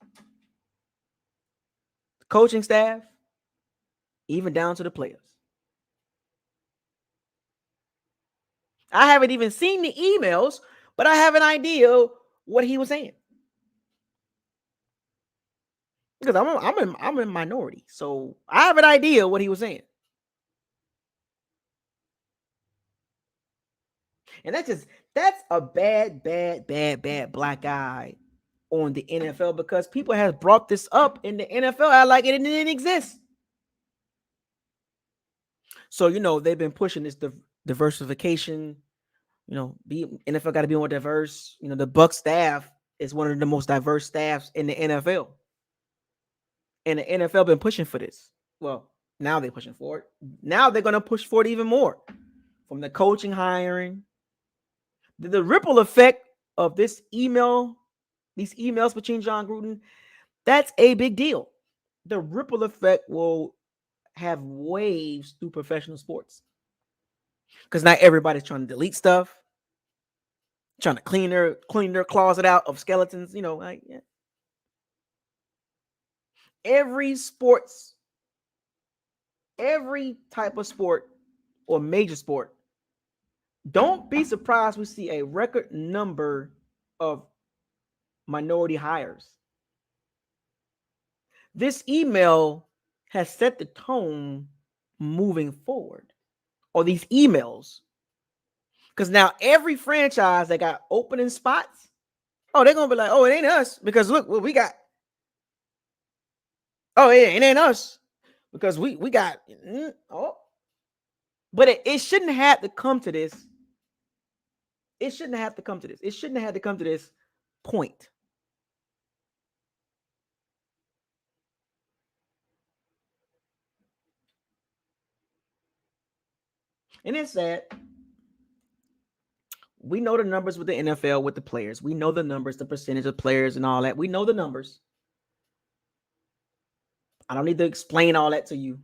coaching staff, even down to the players. I haven't even seen the emails, but I have an idea what he was saying. Because I'm in minority, so I have an idea what he was saying. And that's a bad black eye on the NFL, because people have brought this up in the NFL like it didn't exist. So they've been pushing this diversification. NFL got to be more diverse. The Bucs staff is one of the most diverse staffs in the NFL, and the NFL been pushing for this. Well, now they're pushing for it. Now they're going to push for it even more, from the coaching hiring. The ripple effect of these emails between John Gruden, that's a big deal. The ripple effect will have waves through professional sports, because not everybody's trying to delete stuff, trying to clean their closet out of skeletons. Yeah. Every type of sport or major sport, don't be surprised we see a record number of minority hires. This email has set the tone moving forward, or these emails. Because now every franchise that got opening spots, they're going to be like, it ain't us, because look what we got. It ain't us, because we got, But it shouldn't have to come to this. It shouldn't have to come to this. It shouldn't have to come to this point. And it's sad. We know the numbers with the NFL, with the players. We know the numbers, the percentage of players and all that. We know the numbers. I don't need to explain all that to you.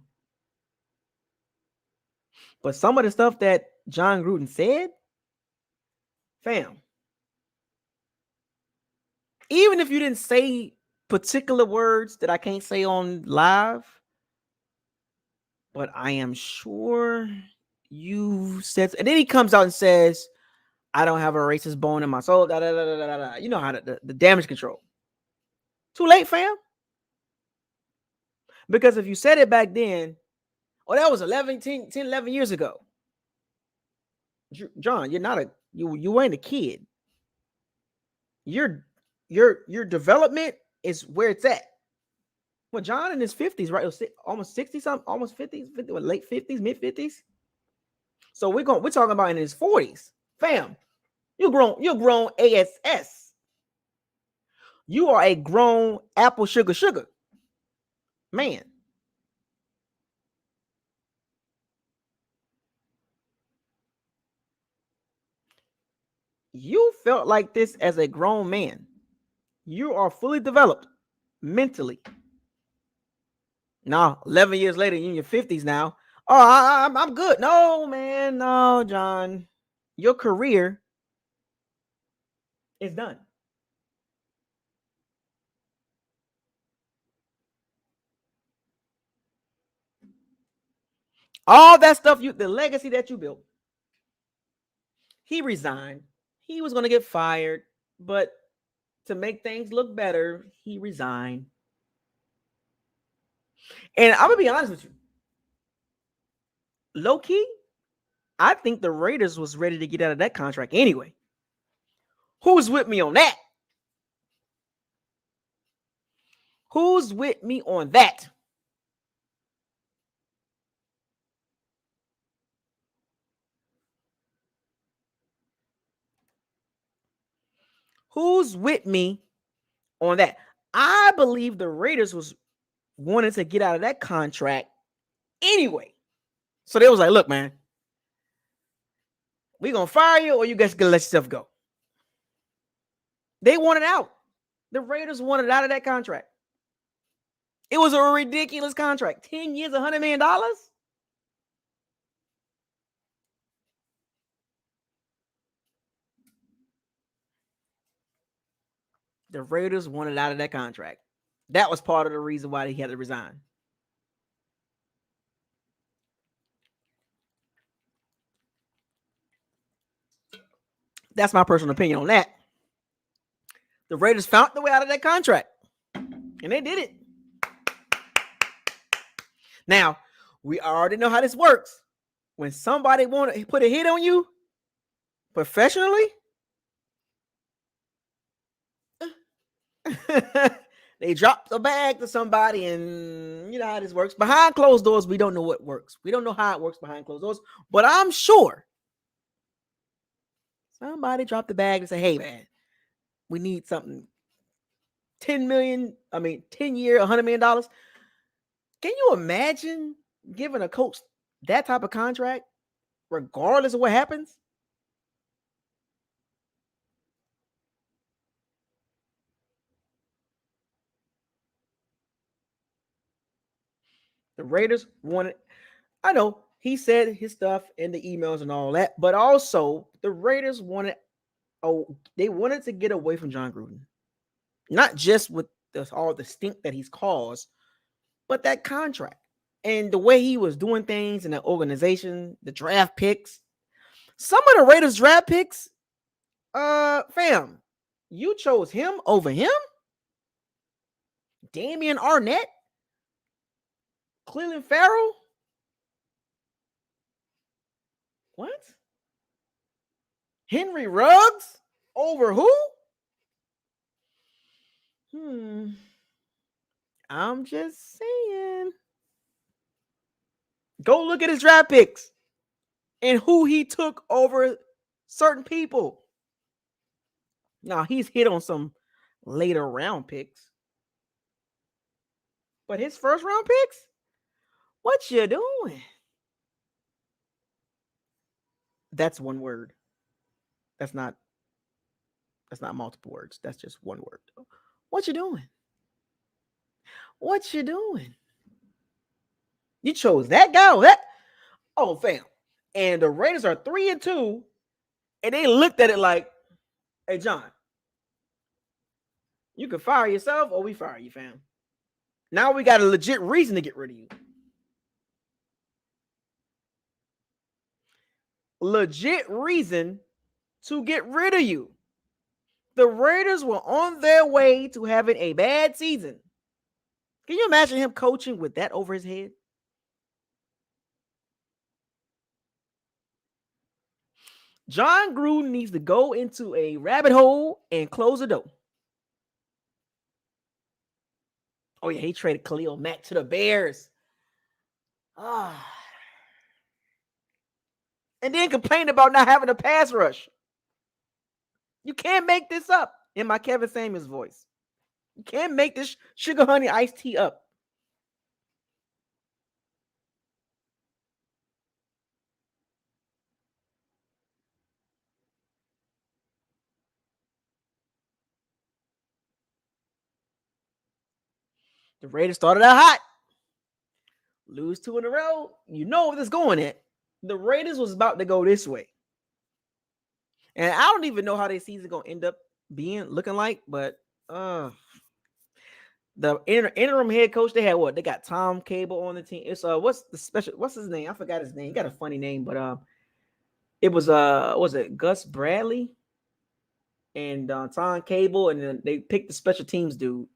But some of the stuff that John Gruden said, fam, even if you didn't say particular words that I can't say on live, but I am sure you said, and then he comes out and says, I don't have a racist bone in my soul. Da, da, da, da, da, da. You know how the damage control. Too late, fam. Because if you said it back then, that was 10, 11 years ago. John, you're not you ain't a kid. Your development is where it's at. Well, John in his 50s, right? Almost 60 something, almost 50s, late 50s, mid 50s. So we're talking about in his 40s. Fam, you're grown ASS. You are a grown apple sugar man. You felt like this as a grown man. You are fully developed mentally. Now, 11 years later, you're in your 50s now. I'm good. No, man. No, John. Your career is done. All that stuff, the legacy that you built. He resigned. He was going to get fired, but to make things look better, he resigned. And I'm going to be honest with you. Low key, I think the Raiders was ready to get out of that contract anyway. Who's with me on that? Who's with me on that? Who's with me on that? I believe the Raiders was wanted to get out of that contract anyway. So they was like, look, man, we gonna fire you or you guys gonna let yourself go. They wanted out. The Raiders wanted out of that contract. It was a ridiculous contract. 10 years, $100 million. The Raiders wanted out of that contract. That was part of the reason why he had to resign. That's my personal opinion on that. The Raiders found the way out of that contract, and they did it. Now, we already know how this works. When somebody want to put a hit on you professionally, they drop the bag to somebody, and you know how this works. Behind closed doors, we don't know what works. We don't know how it works behind closed doors, but I'm sure somebody dropped the bag and say, hey, man, we need something. 10 year, $100 million. Can you imagine giving a coach that type of contract, regardless of what happens? The Raiders wanted, I know he said his stuff in the emails and all that, but also the Raiders wanted, they wanted to get away from John Gruden. Not just with all the stink that he's caused, but that contract and the way he was doing things in the organization, the draft picks. Some of the Raiders draft picks, fam, you chose him over him? Damian Arnett? Cleveland Farrell? What? Henry Ruggs? Over who? I'm just saying. Go look at his draft picks and who he took over certain people. Now, he's hit on some later round picks. But his first round picks? What you doing? That's one word. That's not multiple words. That's just one word. What you doing? What you doing? You chose that guy or that? Oh, fam. And the Raiders are 3-2, and they looked at it like, hey, John, you can fire yourself or we fire you, fam. Now we got a legit reason to get rid of you. Legit reason to get rid of you. The Raiders were on their way to having a bad season. Can you imagine him coaching with that over his head? John Gruden needs to go into a rabbit hole and close the door. Oh, yeah, he traded Khalil Mack to the Bears. And then complained about not having a pass rush. You can't make this up in my Kevin Samuels voice. You can't make this sugar honey iced tea up. The Raiders started out hot. Lose 2 in a row. You know where this going at. The Raiders was about to go this way. And I don't even know how their season going to end up looking like, but the interim head coach, they had what? They got Tom Cable on the team. It's what's his name? I forgot his name. He got a funny name, but it was was it Gus Bradley and Tom Cable, and then they picked the special teams dude.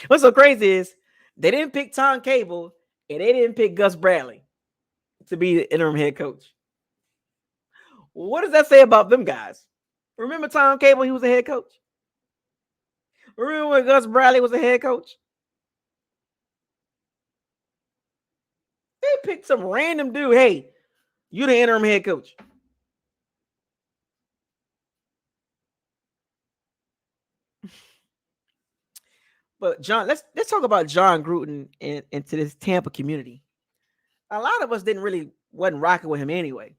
What's so crazy is they didn't pick Tom Cable and they didn't pick Gus Bradley to be the interim head coach. What does that say about them guys? Remember Tom Cable? He was a head coach. Remember when Gus Bradley was a head coach? they picked some random dude. Hey, you the interim head coach. But John, let's talk about John Gruden and into this Tampa community. A lot of us didn't really wasn't rocking with him anyway.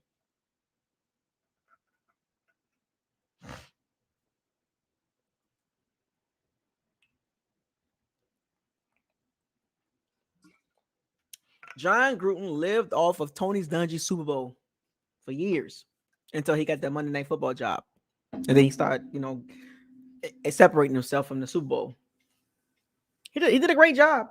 John Gruden lived off of Tony's Dungy Super Bowl for years until he got that Monday Night Football job, and then he started, separating himself from the Super Bowl. He did a great job.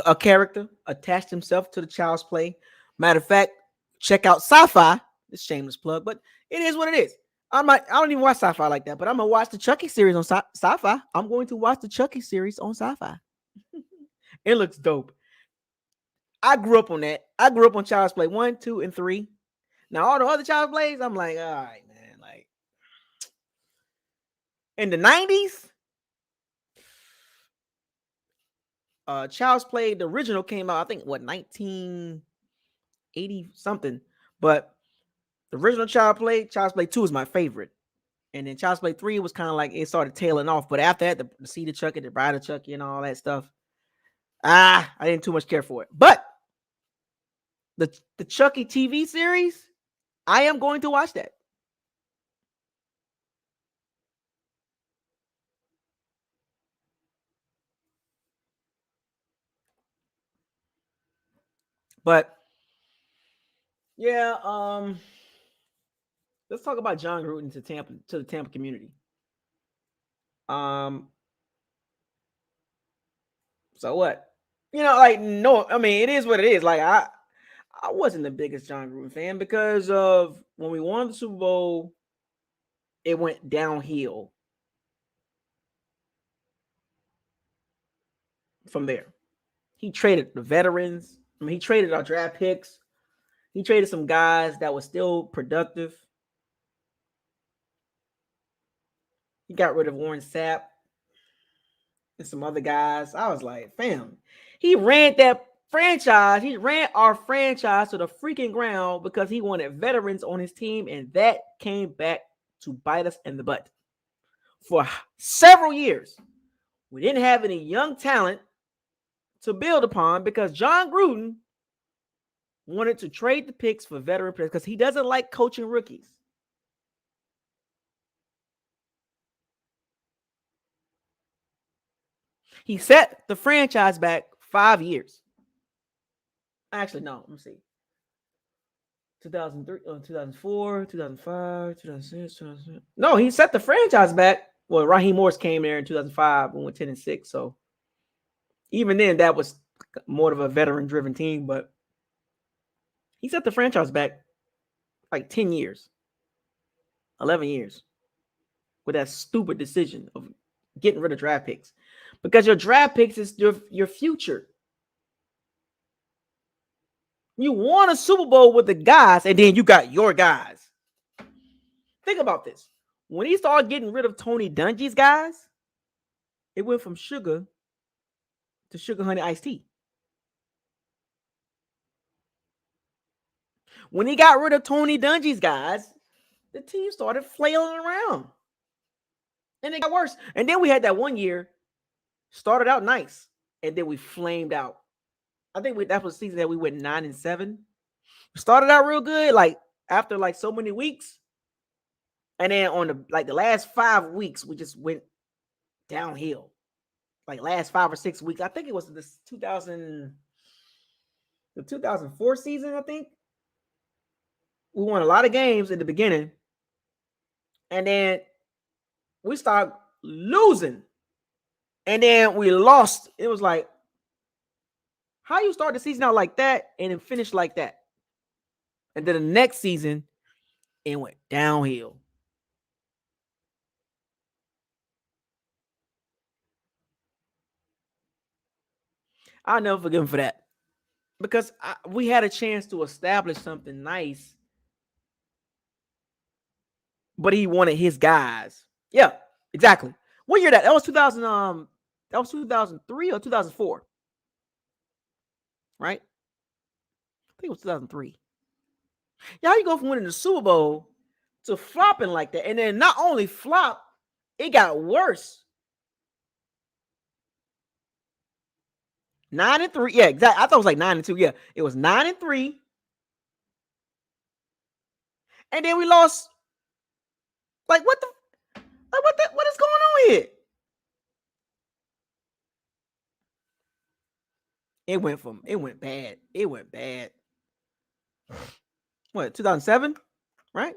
A character attached himself to the Child's Play. Matter of fact, check out Sci-Fi. It's shameless plug, but it is what it is. I don't even watch Sci-Fi like that, but I'm gonna watch the Chucky series on Sci-Fi. I'm going to watch the Chucky series on Sci-Fi. It looks dope. I grew up on that. I grew up on Child's Play 1, 2, and 3. Now all the other Child's Plays, I'm like, all right, man. Like in the 90s, Child's Play, the original came out, I think, 1980 something. But the original Child's Play 2 is my favorite. And then Child's Play 3 was kind of like it started tailing off. But after that, the Seed of Chucky, the Bride of Chucky, and all that stuff, I didn't too much care for it. But the Chucky TV series, I am going to watch that. But yeah, let's talk about John Gruden to the Tampa community. So what? No, I mean, it is what it is. Like I wasn't the biggest John Gruden fan because of when we won the Super Bowl, it went downhill from there. He traded the veterans. I mean, he traded our draft picks. He traded some guys that were still productive. He got rid of Warren Sapp and some other guys. I was like, fam, he ran that franchise. He ran our franchise to the freaking ground because he wanted veterans on his team, and that came back to bite us in the butt. For several years, we didn't have any young talent to build upon because John Gruden wanted to trade the picks for veteran players because he doesn't like coaching rookies. He set the franchise back 5 years. Actually, no, let me see. 2003, 2004, 2005, 2006, 2006. No, he set the franchise back. Well, Raheem Morris came there in 2005 and went 10-6. So even then, that was more of a veteran-driven team, but he set the franchise back like 10 years, 11 years with that stupid decision of getting rid of draft picks. Because your draft picks is your future. You won a Super Bowl with the guys, and then you got your guys. Think about this. When he started getting rid of Tony Dungy's guys, it went from sugar to sugar honey iced tea. When he got rid of Tony Dungy's guys, the team started flailing around. And it got worse. And then we had that one year, started out nice, and then we flamed out. I think that was the season that we went 9-7. We started out real good, like after like so many weeks. And then on the last 5 weeks, we just went downhill. Like last 5 or 6 weeks. I think it was the 2004 season, I think. We won a lot of games in the beginning. And then we started losing. And then we lost. It was like, how you start the season out like that and then finish like that? And then the next season, it went downhill. I'll never forgive him for that. Because we had a chance to establish something nice. But he wanted his guys. Yeah, exactly. What year that? That was 2003 or 2004. right? I think it was 2003. Yeah, how you go from winning the Super Bowl to flopping like that, and then not only flop, it got worse. 9-3. Yeah, exactly. I thought it was like 9-2. Yeah, it was 9-3, and then we lost. Like what the? Like what is going on here? It went bad. It went bad. What, 2007? Right?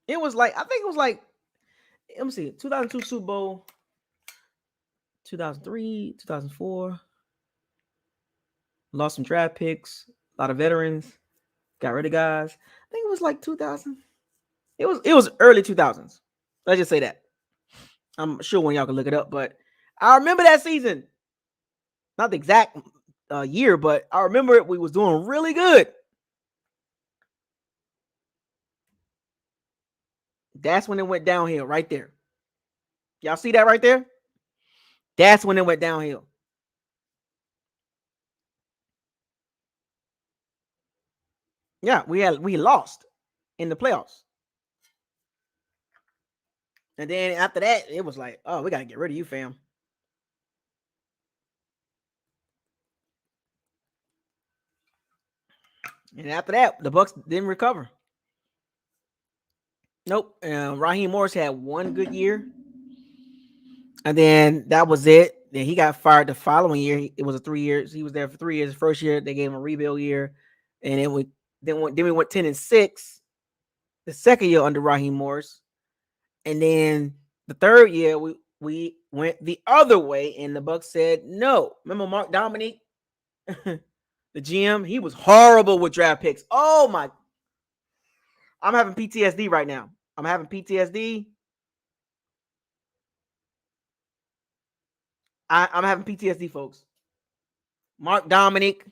It was like, I think it was like, let me see, 2002 Super Bowl, 2003, 2004. Lost some draft picks, a lot of veterans, got rid of guys. I think it was like 2000. It was early 2000s. Let's just say that. I'm sure when y'all can look it up, but I remember that season. Not the exact year, but I remember it. We was doing really good. That's when it went downhill right there. Y'all see that right there? That's when it went downhill. Yeah, we lost in the playoffs. And then after that, it was like, oh, we gotta get rid of you, fam. And after that, the Bucs didn't recover. Nope. Raheem Morris had one good year, and then that was it. Then he got fired the following year. It was a 3 years. He was there for 3 years. First year, they gave him a rebuild year, and then we went 10-6. The second year under Raheem Morris, and then the third year we went the other way, and the Bucs said no. Remember Mark Dominique, the GM? He was horrible with draft picks. Oh my! I'm having PTSD right now. I'm having PTSD. I'm having PTSD, folks. Mark Dominic,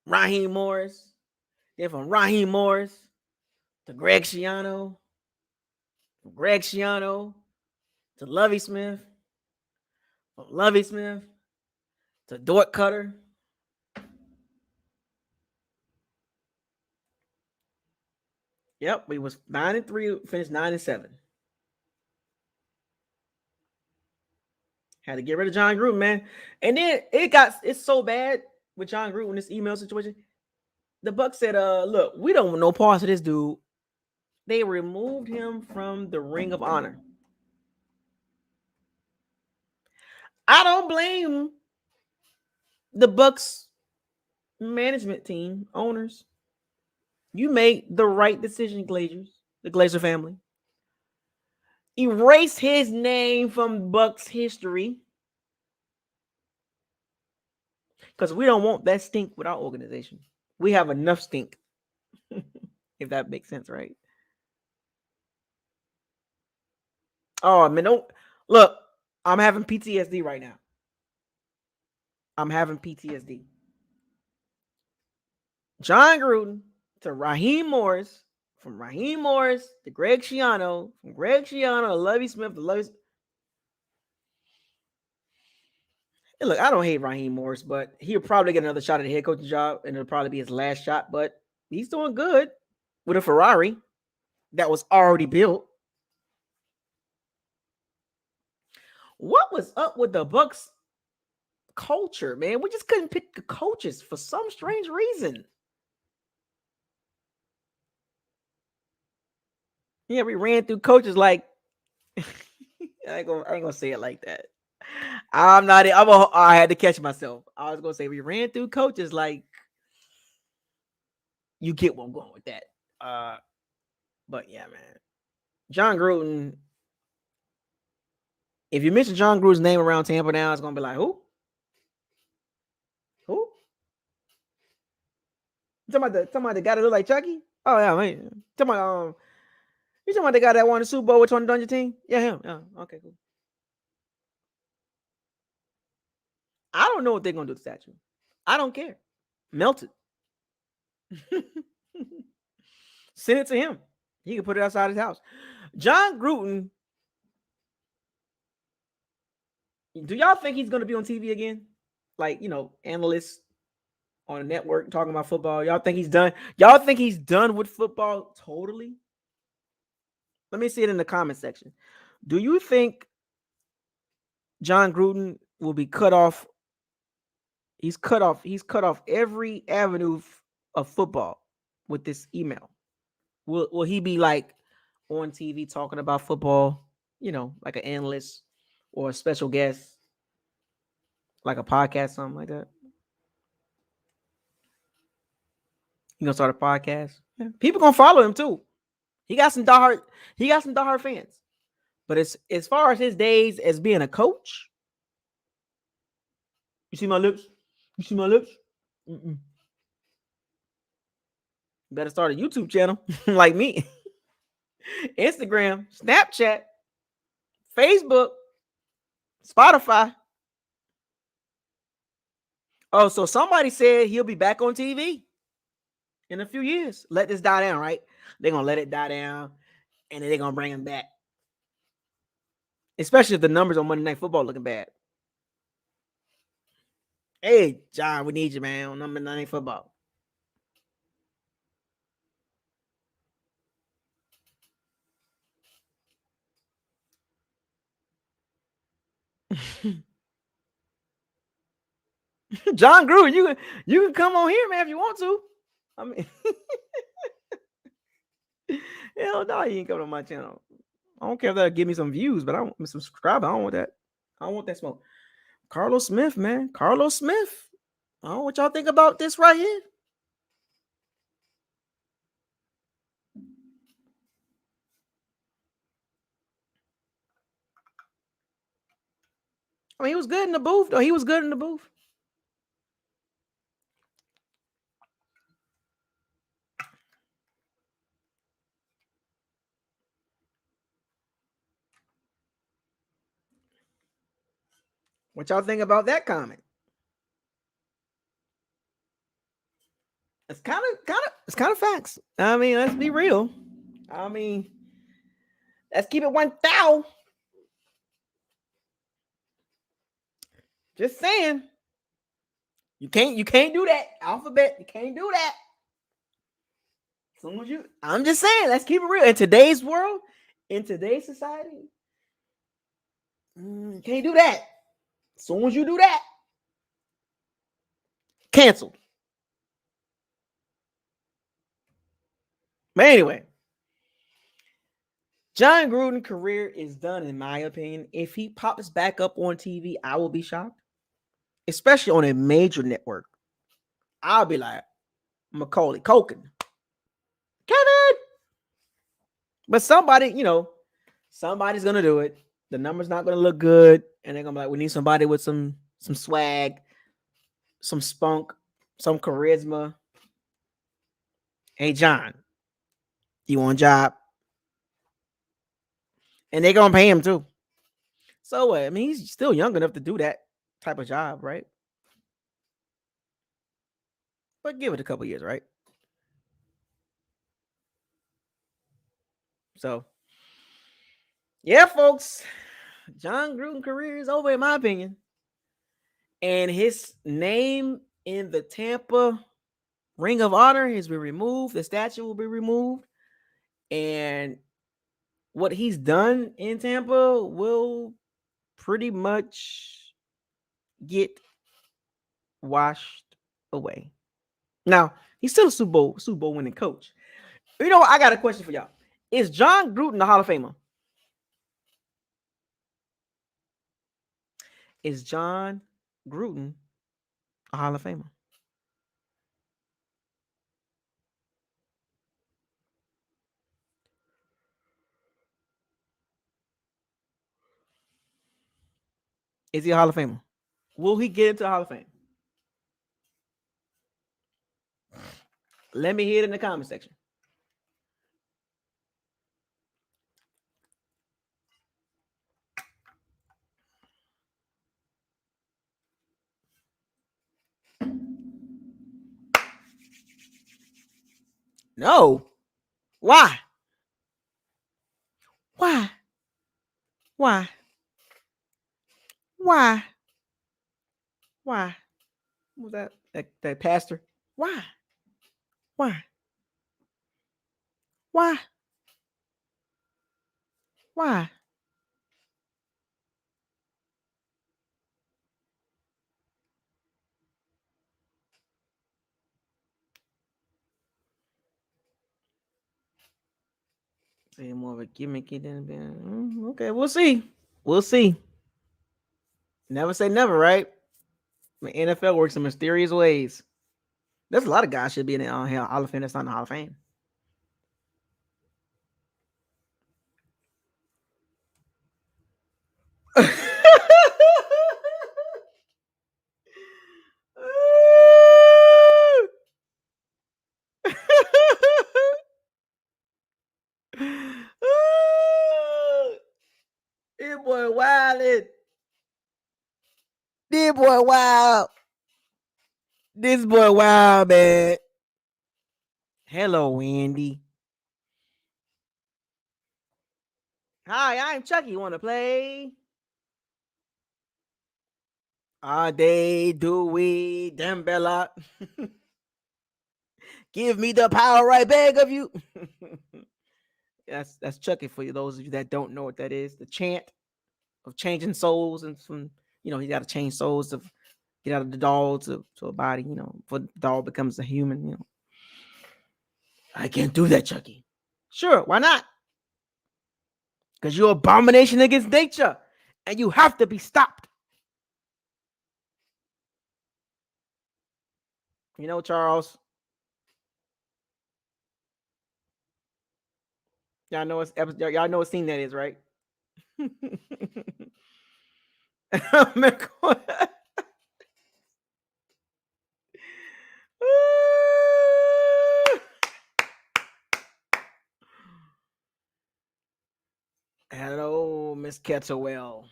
Raheem Morris. Then from Raheem Morris to Greg Schiano, from Greg Schiano to Lovie Smith, from Lovie Smith to Dort Cutter. Yep, we was 9-3, finished 9-7. Had to get rid of John Gruden, man. And then it's so bad with John Gruden, this email situation. The Bucs said, look, we don't want no parts of this dude. They removed him from the Ring of Honor. I don't blame the Bucs management team, owners. You made the right decision, Glazers, the Glazer family. Erase his name from Bucs history. Because we don't want that stink with our organization. We have enough stink. If that makes sense, right? Oh, man, don't look. I'm having PTSD right now. I'm having PTSD. John Gruden to Raheem Morris, from Raheem Morris to Greg Schiano, from Greg Schiano to Lovie Smith to Lovie. Hey, look, I don't hate Raheem Morris, but he'll probably get another shot at the head coaching job, and it'll probably be his last shot. But he's doing good with a Ferrari that was already built. What was up with the Bucs culture, man? We just couldn't pick the coaches for some strange reason. Yeah, we ran through coaches like I ain't gonna say it like that. I had to catch myself. I was gonna say we ran through coaches like you get where I'm going with that. But yeah, man. John Gruden. If you mention John Gruden's name around Tampa now, it's gonna be like who? Who? You talking about the guy that look like Chucky? Oh yeah, man. You talking about the guy that won the Super Bowl with Tony Dungy team? Yeah, him. Yeah, okay, cool. I don't know what they're gonna do with the statue. I don't care. Melt it. Send it to him. He can put it outside his house. John Gruden Do y'all think he's gonna be on TV again? Like, analysts on a network talking about football. Y'all think he's done? Y'all think he's done with football totally? Let me see it in the comment section. Do you think John Gruden will be cut off? He's cut off. He's cut off every avenue of football with this email. Will he be like on TV talking about football? Like an analyst or a special guest, like a podcast, something like that. You gonna start a podcast? Yeah. People gonna follow him too. He got some diehard. He got some diehard fans. But as far as his days as being a coach, you see my lips. You see my lips. Mm-mm. Better start a YouTube channel like me. Instagram, Snapchat, Facebook, Spotify. Oh, so somebody said he'll be back on TV in a few years. Let this die down, right? They're gonna let it die down, and then they're gonna bring him back. Especially if the numbers on Monday Night Football looking bad. Hey, John, we need you, man, on Monday Night Football. John Gruden, you can come on here, man, if you want to. I mean, hell no, you ain't coming on my channel. I don't care if that'll give me some views, but I want some subscribers. I don't want that. I don't want that smoke. Carlos Smith, man. Carlos Smith. I don't know what y'all think about this right here. I mean, he was good in the booth, though. He was good in the booth. What y'all think about that comment? It's kind of facts. I mean, let's be real. I mean, let's keep it 1,000. Just saying. You can't do that. Alphabet, you can't do that. I'm just saying, let's keep it real. In today's world, in today's society, you can't do that. As soon as you do that, canceled. But anyway, John Gruden career is done, in my opinion. If he pops back up on TV, I will be shocked. Especially on a major network. I'll be like, Macaulay Culkin. Kevin! But somebody's going to do it. The number's not going to look good. And they're going to be like, we need somebody with some swag, some spunk, some charisma. Hey, John, you want a job? And they're going to pay him too. So, I mean, he's still young enough to do that type of job, right? But give it a couple years, right? So, yeah, folks, John Gruden career is over, in my opinion. And his name in the Tampa Ring of Honor has been removed. The statue will be removed. And what he's done in Tampa will pretty much get washed away. Now, he's still a Super Bowl winning coach. You know what? I got a question for y'all. Is John Gruden a Hall of Famer? Is John Gruden a Hall of Famer? Is he a Hall of Famer? Will he get into the Hall of Fame? Let me hear it in the comment section. No. Why? Why? Why? Why? Why? What was that pastor? Why? Why? Why? Why? Say more of a gimmicky than okay. We'll see. We'll see. Never say never, right? The NFL works in mysterious ways. There's a lot of guys should be in the Hall of Fame. That's not in the Hall of Fame. This boy wildin'. This boy wild. This boy wild, man. Hello, Wendy. Hi, I'm Chucky. Want to play? All day do we, Dembella. Give me the power, I beg of you. That's Chucky for you. Those of you that don't know what that is, the chant of changing souls, and from you got to change souls to get out of the doll to a body. For the doll becomes a human. I can't do that, Chucky. Sure, why not? Because you're an abomination against nature, and you have to be stopped. Charles. Y'all know what scene that is, right? Hello, Miss Kettlewell.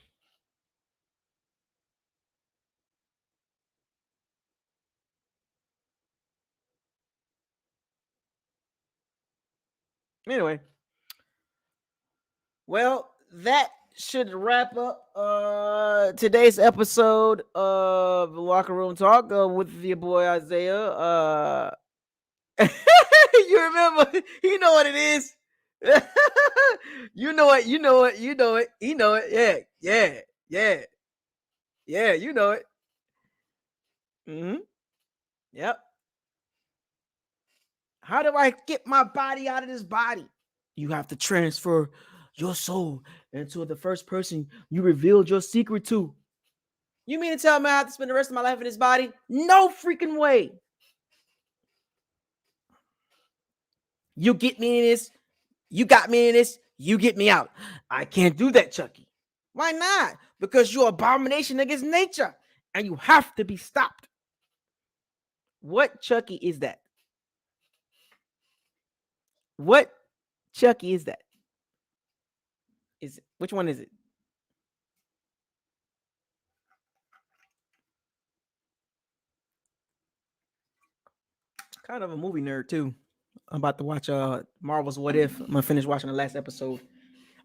Anyway, well, that should wrap up today's episode of Locker Room Talk with your boy Isaiah. You remember? You know what it is. You know it. You know it. You know it. You know it. Yeah. Yeah. Yeah. Yeah. You know it. Yep. How do I get my body out of this body? You have to transfer your soul into the first person you revealed your secret to. You mean to tell me I have to spend the rest of my life in this body? No freaking way. You get me in this. You got me in this. You get me out. I can't do that, Chucky. Why not? Because you're an abomination against nature and you have to be stopped. What Chucky is that? What Chucky is that? Which one is it? Kind of a movie nerd too. I'm about to watch Marvel's What If. I'm gonna finish watching the last episode.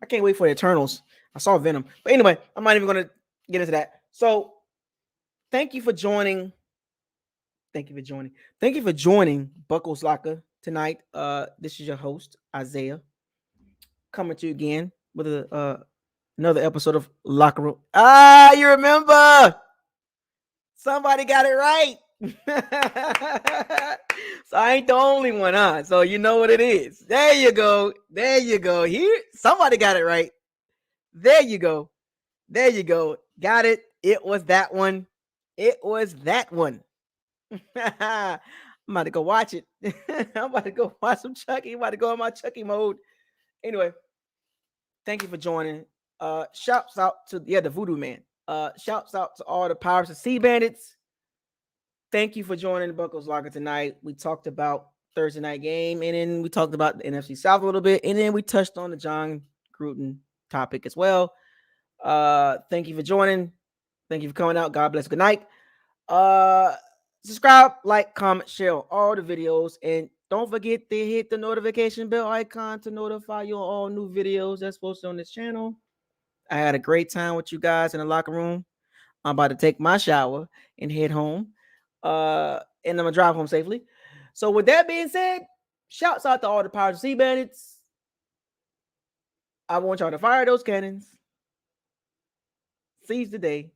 I can't wait for the Eternals. I saw Venom. But anyway, I'm not even gonna get into that. So thank you for joining. Thank you for joining. Thank you for joining Buckles Locker tonight. This is your host, Isaiah, coming to you again with another episode of Locker Room. You remember? Somebody got it right. So I ain't the only one, huh? So you know what it is. There you go. There you go. Here, somebody got it right. There you go. There you go. Got it. It was that one. It was that one. I'm about to go watch it. I'm about to go watch some Chucky. I'm about to go in my Chucky mode. Anyway, thank you for joining. Shouts out to the Voodoo Man. Shouts out to all the Pirates and Sea Bandits. Thank you for joining the Buckles Locker tonight. We talked about Thursday night game, and then we talked about the NFC South a little bit, and then we touched on the John Gruden topic as well. Thank you for joining. Thank you for coming out. God bless. Good night. Subscribe, like, comment, share all the videos, and don't forget to hit the notification bell icon to notify you on all new videos that's posted on this channel. I had a great time with you guys in the locker room. I'm about to take my shower and head home. And I'm gonna drive home safely. So with that being said, shouts out to all the Pirates of Sea Bandits. I want y'all to fire those cannons, seize the day,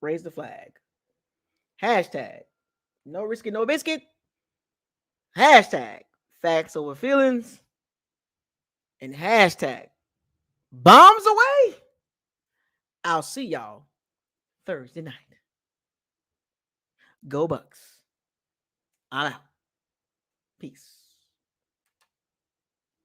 raise the flag. Hashtag no risky, no biscuit. Hashtag facts over feelings. And hashtag bombs away. I'll see y'all Thursday night. Go Bucs. I'm out. Peace.